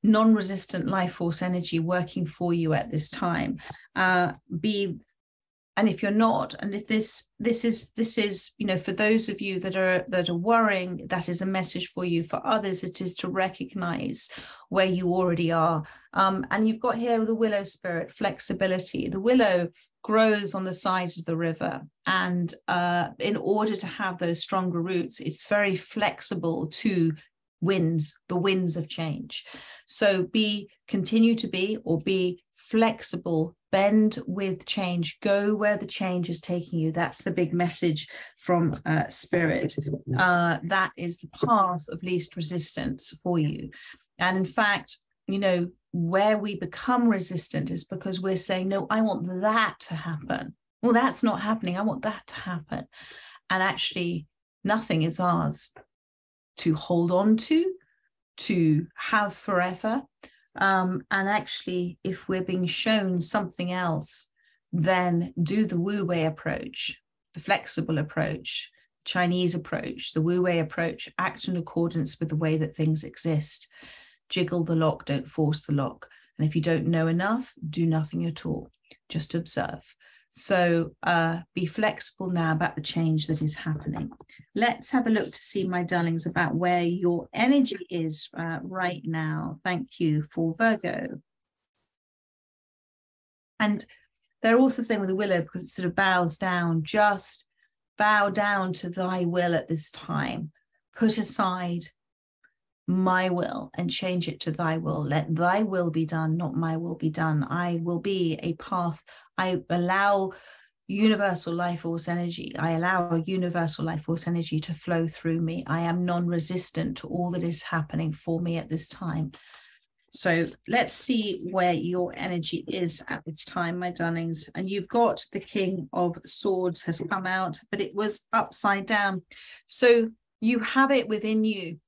non-resistant life force energy working for you at this time. And if you're not, and if this is, you know, for those of you that are worrying, that is a message for you. For others, it is to recognize where you already are. And you've got here with the Willow Spirit, flexibility. The willow grows on the sides of the river, and in order to have those stronger roots, it's very flexible to the winds of change. So continue to be flexible, bend with change, go where the change is taking you. That's the big message from Spirit. That is the path of least resistance for you. And in fact, you know, where we become resistant is because we're saying, no, I want that to happen. Well, that's not happening. I want that to happen. And actually, nothing is ours to hold on to have forever. And actually, if we're being shown something else, then do the Wu Wei approach, the flexible approach, Chinese approach, the Wu Wei approach. Act in accordance with the way that things exist. Jiggle the lock, don't force the lock. And if you don't know enough, do nothing at all. Just observe. So be flexible now about the change that is happening. Let's have a look to see, my darlings, about where your energy is right now. Thank you for Virgo. And they're also saying with the willow, because it sort of bows down, just bow down to thy will at this time. Put aside my will and change it to thy will. Let thy will be done, not my will be done. I will be a path. I allow universal life force energy. I allow universal life force energy to flow through me. I am non-resistant to all that is happening for me at this time. So let's see where your energy is at this time, my darlings. And you've got the King of Swords has come out, but it was upside down. So you have it within you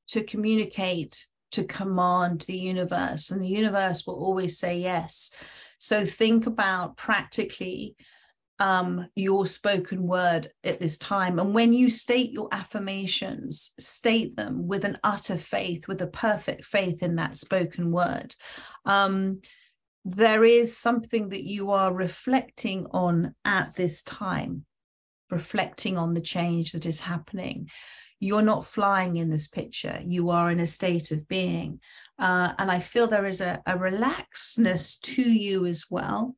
to communicate, to command the universe, and the universe will always say yes. So think about practically your spoken word at this time. And when you state your affirmations, state them with an utter faith, with a perfect faith in that spoken word. There is something that you are reflecting on at this time, reflecting on the change that is happening. You're not flying in this picture. You are in a state of being. And I feel there is a relaxedness to you as well.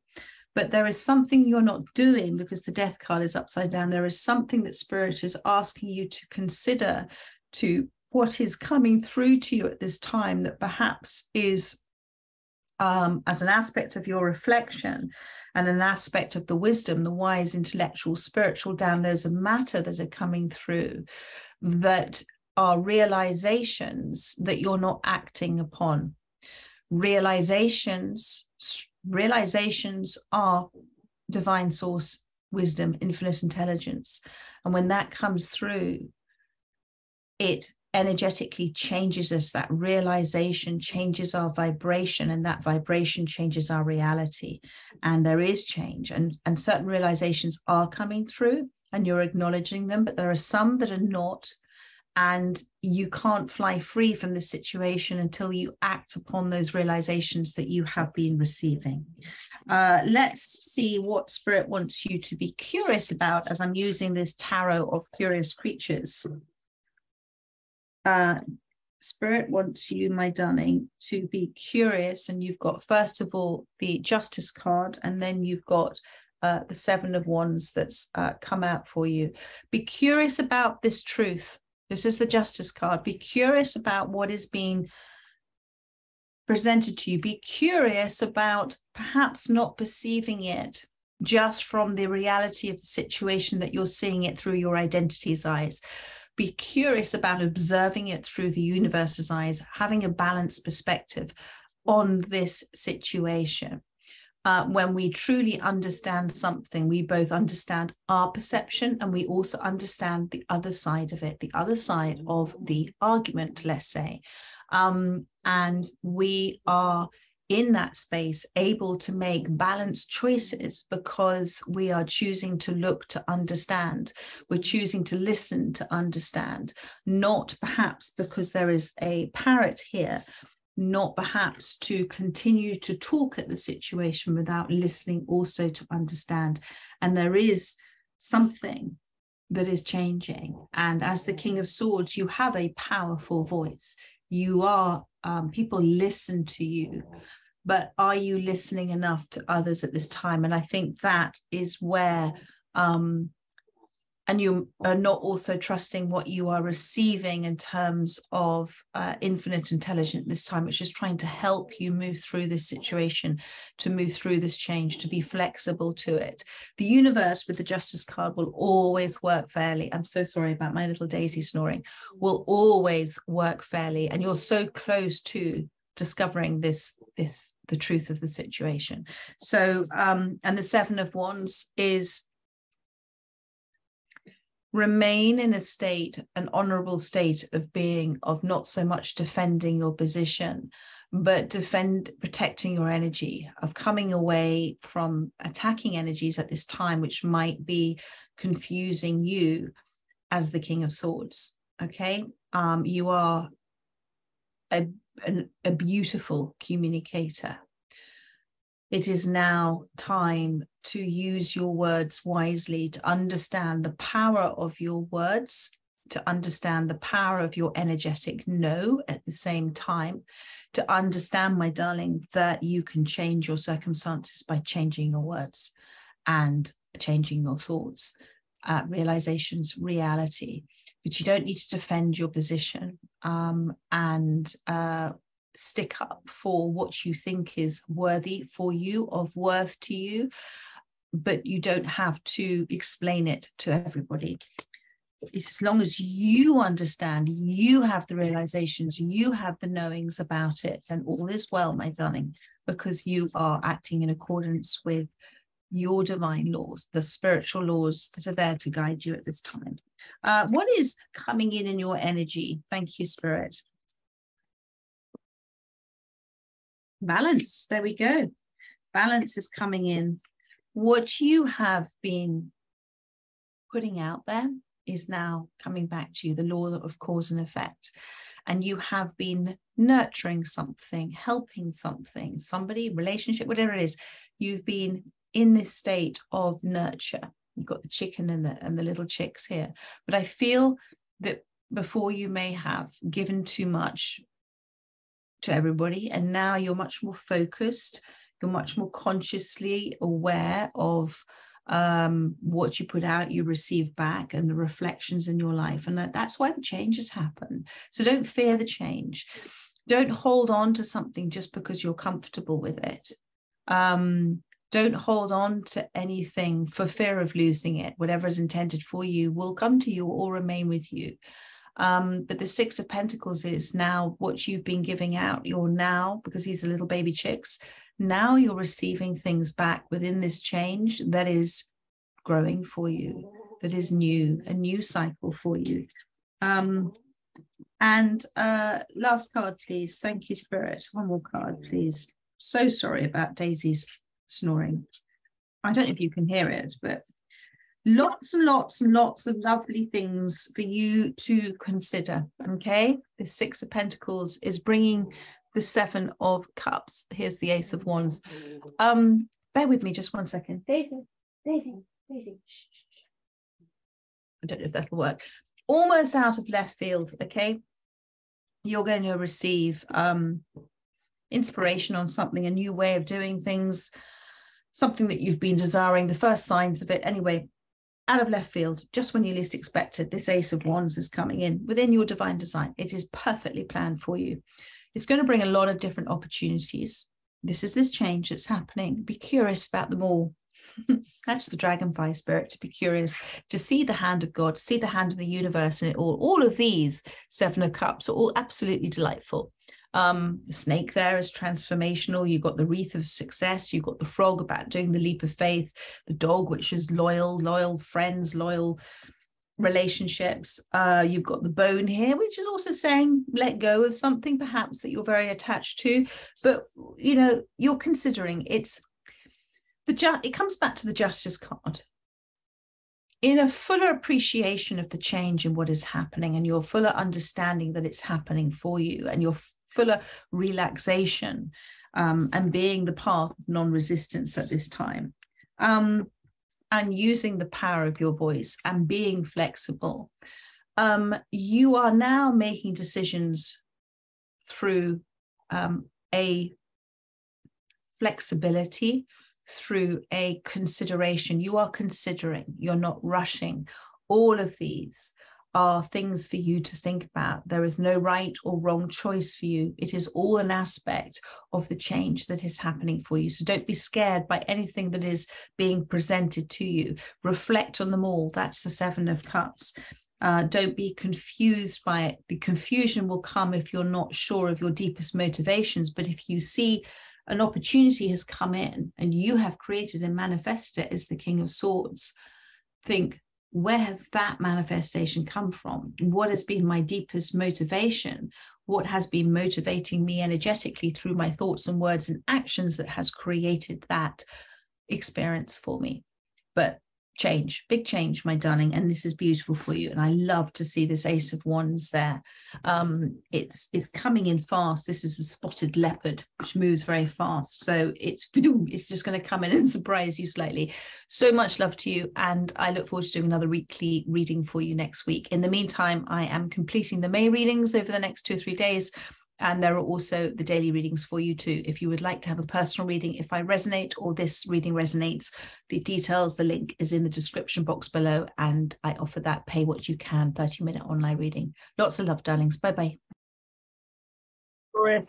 But there is something you're not doing because the Death card is upside down. There is something that Spirit is asking you to consider, to what is coming through to you at this time that perhaps is as an aspect of your reflection and an aspect of the wisdom, the wise, intellectual, spiritual downloads of matter that are coming through, that are realizations that you're not acting upon. Realizations are divine source, wisdom, infinite intelligence. And when that comes through, it energetically changes us. That realization changes our vibration, and that vibration changes our reality. And there is change, and certain realizations are coming through and you're acknowledging them, but there are some that are not. And you can't fly free from the situation until you act upon those realizations that you have been receiving. Let's see what Spirit wants you to be curious about as I'm using this tarot of curious creatures. Spirit wants you, my darling, to be curious. And you've got, first of all, the Justice card, and then you've got the Seven of Wands that's come out for you. Be curious about this truth. This is the Justice card. Be curious about what is being presented to you. Be curious about perhaps not perceiving it just from the reality of the situation, that you're seeing it through your identity's eyes. Be curious about observing it through the universe's eyes, having a balanced perspective on this situation. When we truly understand something, we both understand our perception and we also understand the other side of it, the other side of the argument, let's say. And we are in that space able to make balanced choices because we are choosing to look to understand. We're choosing to listen to understand, not perhaps because there is a parrot here, not perhaps to continue to talk at the situation without listening also to understand. And there is something that is changing. And as the King of Swords, you have a powerful voice. You are, people listen to you, but are you listening enough to others at this time? And I think that is where, and you are not also trusting what you are receiving in terms of infinite intelligence this time, which is trying to help you move through this situation, to move through this change, to be flexible to it. The universe with the Justice card will always work fairly. I'm so sorry about my little Daisy snoring. Will always work fairly. And you're so close to discovering the truth of the situation. So, and the Seven of Wands is remain in a state, an honorable state of being, of not so much defending your position, but protecting your energy, of coming away from attacking energies at this time, which might be confusing you as the King of Swords. Okay. You are a beautiful communicator. It is now time to use your words wisely, to understand the power of your words, to understand the power of your energetic no at the same time, to understand, my darling, that you can change your circumstances by changing your words and changing your thoughts, realizations, reality. But you don't need to defend your position and stick up for what you think is worthy for you, of worth to you, but you don't have to explain it to everybody. It's as long as you understand, you have the realizations, you have the knowings about it, then all is well, my darling, because you are acting in accordance with your divine laws, the spiritual laws that are there to guide you at this time. What is coming in your energy? Thank you, Spirit. Balance. There we go. Balance is coming in. What you have been putting out there is now coming back to you, the law of cause and effect. And you have been nurturing something, helping something, somebody, relationship, whatever it is. You've been in this state of nurture. You've got the chicken and the little chicks here. But I feel that before you may have given too much to everybody, and now you're much more focused, you're much more consciously aware of what you put out, you receive back, and the reflections in your life. And that's why the changes happen. So don't fear the change. Don't hold on to something just because you're comfortable with it. Don't hold on to anything for fear of losing it. Whatever is intended for you will come to you or remain with you. But the Six of Pentacles is now what you've been giving out. You're now, because these are little baby chicks, now you're receiving things back within this change that is growing for you, that is new, a new cycle for you. And last card, please. Thank you, Spirit. One more card, please. So sorry about Daisy's snoring. I don't know if you can hear it, but Lots and lots and lots of lovely things for you to consider, okay? The Six of Pentacles is bringing the Seven of Cups. Here's the Ace of Wands. Bear with me just one second. Daisy. Shh. I don't know if that'll work. Almost out of left field, okay? You're going to receive inspiration on something, a new way of doing things, something that you've been desiring, the first signs of it. Anyway, out of left field, just when you least expect it, this Ace of Wands is coming in within your divine design. It is perfectly planned for you. It's going to bring a lot of different opportunities. This is this change that's happening. Be curious about them all. That's the dragonfly spirit, to be curious, to see the hand of God, see the hand of the universe in it all. All of these Seven of Cups are all absolutely delightful. The snake there is transformational. You've got the wreath of success. You've got the frog about doing the leap of faith. The dog, which is loyal friends, loyal relationships. You've got the bone here, which is also saying let go of something perhaps that you're very attached to. But, you know, you're considering it comes back to the Justice card. In a fuller appreciation of the change and what is happening, and your fuller understanding that it's happening for you, and your fuller relaxation and being the path of non-resistance at this time, and using the power of your voice and being flexible, you are now making decisions through a flexibility, through a consideration. You are considering, you're not rushing. All of these are things for you to think about. There is no right or wrong choice for you. It is all an aspect of the change that is happening for you. So don't be scared by anything that is being presented to you. Reflect on them all. That's the Seven of Cups. Don't be confused by it. The confusion will come if you're not sure of your deepest motivations. But if you see an opportunity has come in and you have created and manifested it as the King of Swords, think, where has that manifestation come from? What has been my deepest motivation? What has been motivating me energetically through my thoughts and words and actions that has created that experience for me? But change, big change, my darling, and this is beautiful for you. And I love to see this Ace of Wands there. It's coming in fast. This is a spotted leopard, which moves very fast. So it's just going to come in and surprise you slightly. So much love to you. And I look forward to doing another weekly reading for you next week. In the meantime, I am completing the May readings over the next 2 or 3 days. And there are also the daily readings for you too. If you would like to have a personal reading, if I resonate or this reading resonates, the details, the link is in the description box below. And I offer that pay what you can 30-minute online reading. Lots of love, darlings. Bye-bye.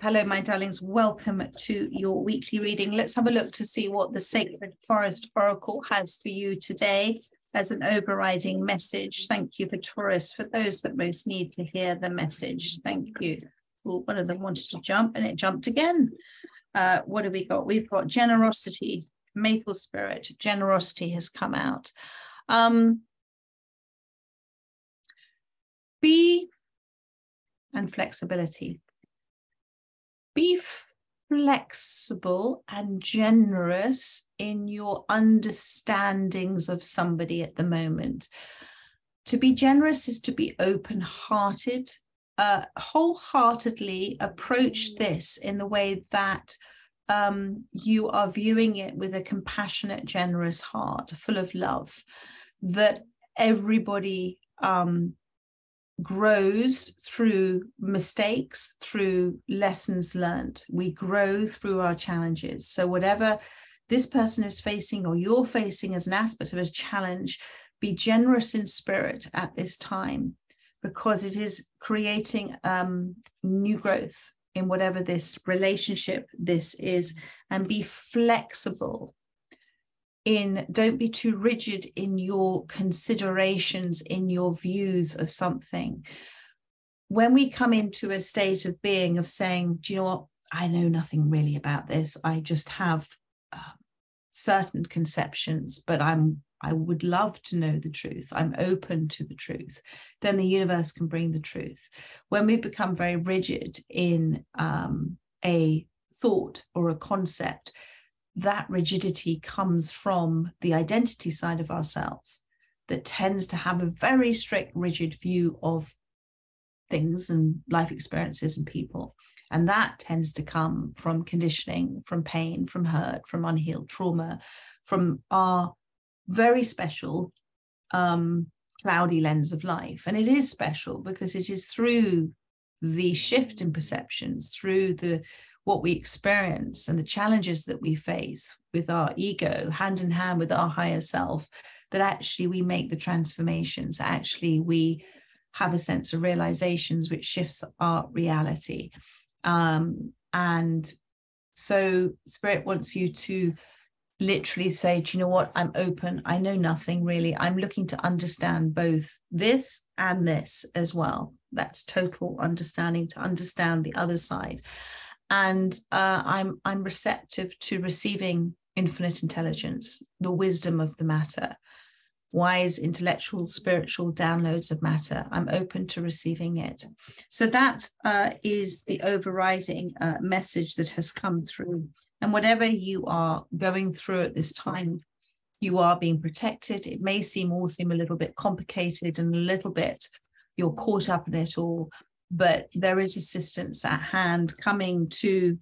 Hello, my darlings. Welcome to your weekly reading. Let's have a look to see what the Sacred Forest Oracle has for you today as an overriding message. Thank you for Taurus, for those that most need to hear the message. Thank you. Well, one of them wanted to jump and it jumped again. What have we got? We've got generosity, maple spirit. Generosity has come out. Be and flexibility. Be flexible and generous in your understandings of somebody at the moment. To be generous is to be open-hearted. Wholeheartedly approach this in the way that you are viewing it with a compassionate, generous heart, full of love, that everybody grows through mistakes, through lessons learned. We grow through our challenges. So whatever this person is facing or you're facing as an aspect of a challenge, be generous in spirit at this time, because it is creating new growth in whatever this relationship this is. And be flexible don't be too rigid in your considerations, in your views of something. When we come into a state of being, of saying, do you know what, I know nothing really about this, I just have certain conceptions, but I would love to know the truth, I'm open to the truth, then the universe can bring the truth. When we become very rigid in a thought or a concept, that rigidity comes from the identity side of ourselves. that tends to have a very strict, rigid view of things and life experiences and people. And that tends to come from conditioning, from pain, from hurt, from unhealed trauma, from our very special cloudy lens of life. And it is special because it is through the shift in perceptions, through what we experience and the challenges that we face with our ego, hand in hand with our higher self, that actually we make the transformations. Actually, we have a sense of realizations which shifts our reality. And so Spirit wants you to literally say, do you know what? I'm open. I know nothing really. I'm looking to understand both this and this as well. That's total understanding, to understand the other side. And I'm receptive to receiving infinite intelligence, the wisdom of the matter, wise, intellectual, spiritual downloads of matter. I'm open to receiving it. So that is the overriding message that has come through. And whatever you are going through at this time, you are being protected. It may all seem a little bit complicated and a little bit you're caught up in it all, but there is assistance at hand coming to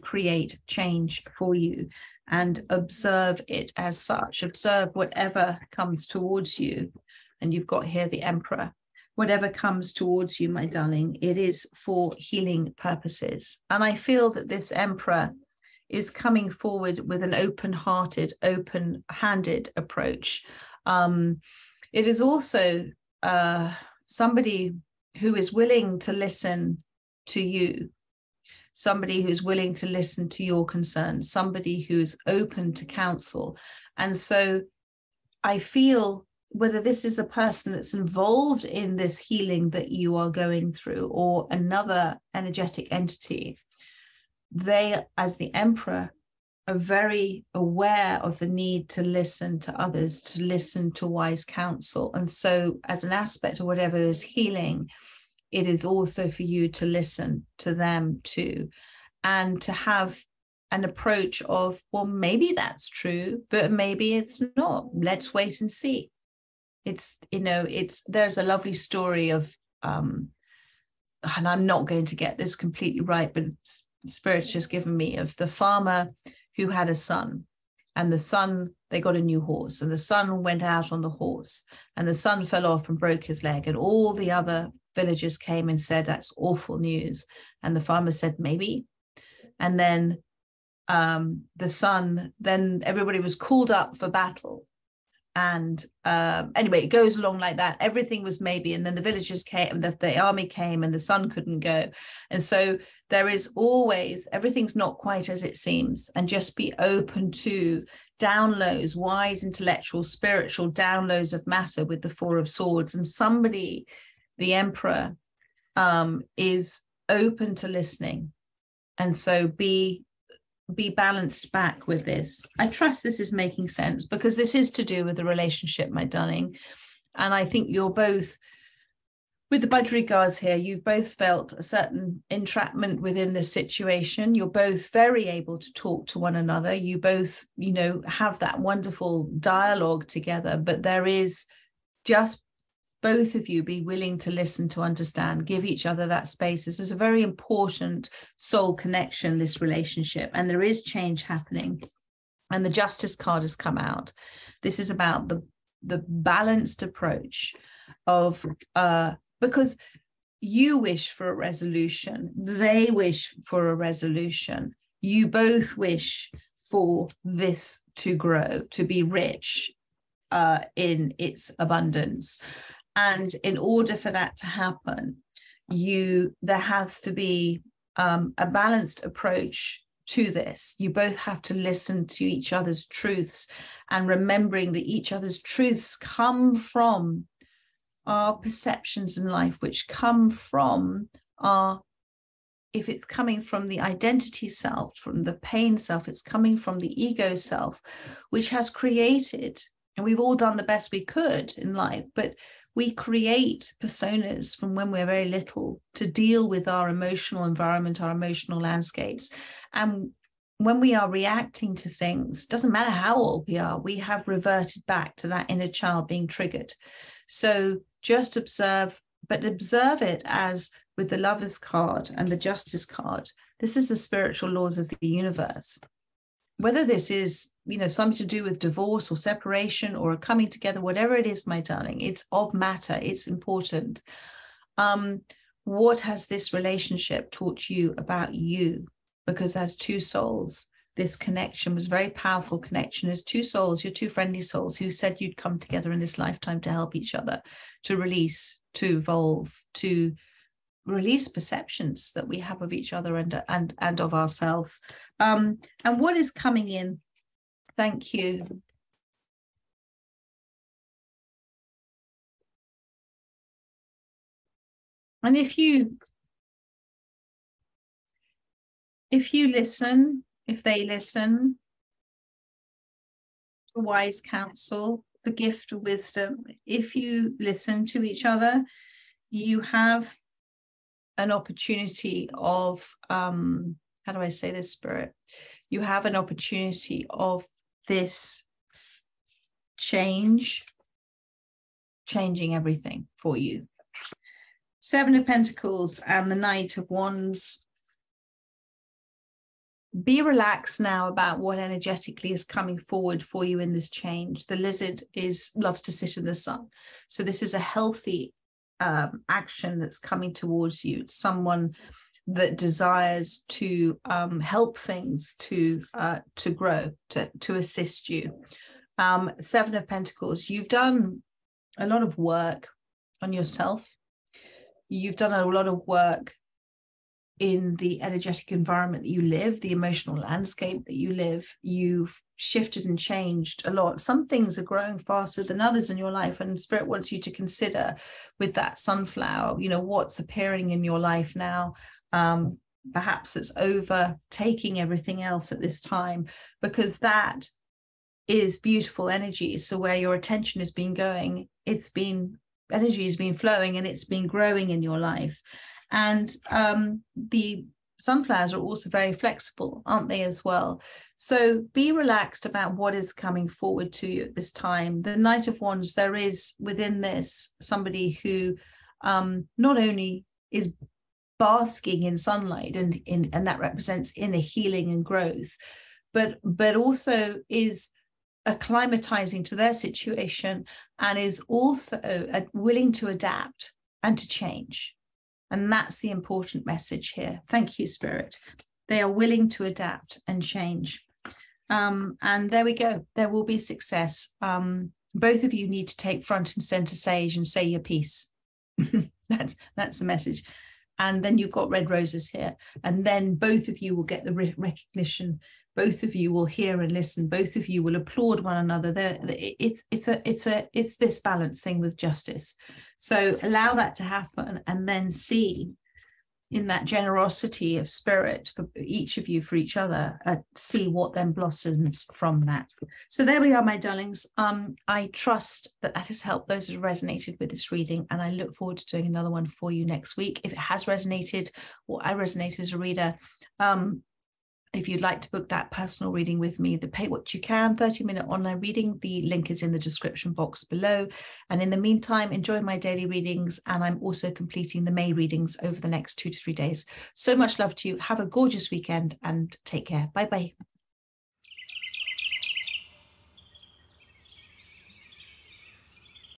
create change for you. And observe it as such. Observe whatever comes towards you. And you've got here the Emperor. Whatever comes towards you, my darling, it is for healing purposes. And I feel that this Emperor is coming forward with an open-hearted, open-handed approach. It is also somebody who is willing to listen to you, somebody who's willing to listen to your concerns, somebody who's open to counsel. And so I feel, whether this is a person that's involved in this healing that you are going through or another energetic entity, they, as the Emperor, are very aware of the need to listen to others, to listen to wise counsel. And so as an aspect of whatever is healing, it is also for you to listen to them too, and to have an approach of, well, maybe that's true, but maybe it's not. Let's wait and see. There's a lovely story of, and I'm not going to get this completely right, but Spirit's just given me, of the farmer who had a son, and the son, they got a new horse, and the son went out on the horse, and the son fell off and broke his leg, and all the other villagers came and said, that's awful news. And the farmer said, maybe. And then then everybody was called up for battle. And anyway, it goes along like that. Everything was maybe. And then the villagers came, the army came, and the son couldn't go. And so there is always, everything's not quite as it seems. And just be open to downloads, wise, intellectual, spiritual downloads of matter with the Four of Swords. And somebody, the Emperor, is open to listening. And so be balanced back with this. I trust this is making sense, because this is to do with the relationship, my darling. And I think you're both, with the Budgerigars here, you've both felt a certain entrapment within this situation. You're both very able to talk to one another. You both, have that wonderful dialogue together, but there is just both of you be willing to listen, to understand, give each other that space. This is a very important soul connection, this relationship, and there is change happening. And the Justice card has come out. This is about the balanced approach of, because you wish for a resolution, they wish for a resolution. You both wish for this to grow, to be rich in its abundance. And in order for that to happen, there has to be a balanced approach to this. You both have to listen to each other's truths, and remembering that each other's truths come from our perceptions in life, which come from if it's coming from the identity self, from the pain self, it's coming from the ego self, which has created, and we've all done the best we could in life, but we create personas from when we're very little to deal with our emotional environment, our emotional landscapes. And when we are reacting to things, doesn't matter how old we have reverted back to that inner child being triggered. So just observe, but observe it as with the Lovers card and the Justice card. This is the spiritual laws of the universe. Whether this is, something to do with divorce or separation or a coming together, whatever it is, my darling, it's of matter. It's important. What has this relationship taught you about you? Because as two souls, this connection was a very powerful connection as two souls, your two friendly souls who said you'd come together in this lifetime to help each other, to release, to evolve, to release perceptions that we have of each other and of ourselves. And what is coming in? Thank you. And if they listen to wise counsel, the gift of wisdom, if you listen to each other, you have an opportunity of, how do I say this, Spirit? You have an opportunity of this changing everything for you. Seven of Pentacles and the Knight of Wands. Be relaxed now about what energetically is coming forward for you in this change. The lizard loves to sit in the sun. So this is a healthy action that's coming towards you. It's someone that desires to help things to grow, to assist you. Seven of Pentacles, you've done a lot of work on yourself. You've done a lot of work in the energetic environment that you live, the emotional landscape that you live. You've shifted and changed a lot. Some things are growing faster than others in your life, and Spirit wants you to consider with that sunflower, what's appearing in your life now. Perhaps it's overtaking everything else at this time, because that is beautiful energy. So where your attention has been going, energy has been flowing and it's been growing in your life. And the sunflowers are also very flexible, aren't they, as well? So be relaxed about what is coming forward to you at this time. The Knight of Wands, there is within this somebody who not only is basking in sunlight and that represents inner healing and growth, but also is acclimatizing to their situation and is also willing to adapt and to change. And that's the important message here. Thank you, Spirit. They are willing to adapt and change. And there we go. There will be success. Both of you need to take front and center stage and say your piece. That's the message. And then you've got red roses here. And then both of you will get the recognition. Both of you will hear and listen. Both of you will applaud one another. It's this balancing with justice. So allow that to happen, and then see in that generosity of spirit for each of you, for each other, see what then blossoms from that. So there we are, my darlings. I trust that has helped those that have resonated with this reading, and I look forward to doing another one for you next week. If it has resonated, or I resonate as a reader, if you'd like to book that personal reading with me, the Pay What You Can 30-minute online reading, the link is in the description box below. And in the meantime, enjoy my daily readings. And I'm also completing the May readings over the next 2 to 3 days. So much love to you. Have a gorgeous weekend and take care. Bye-bye.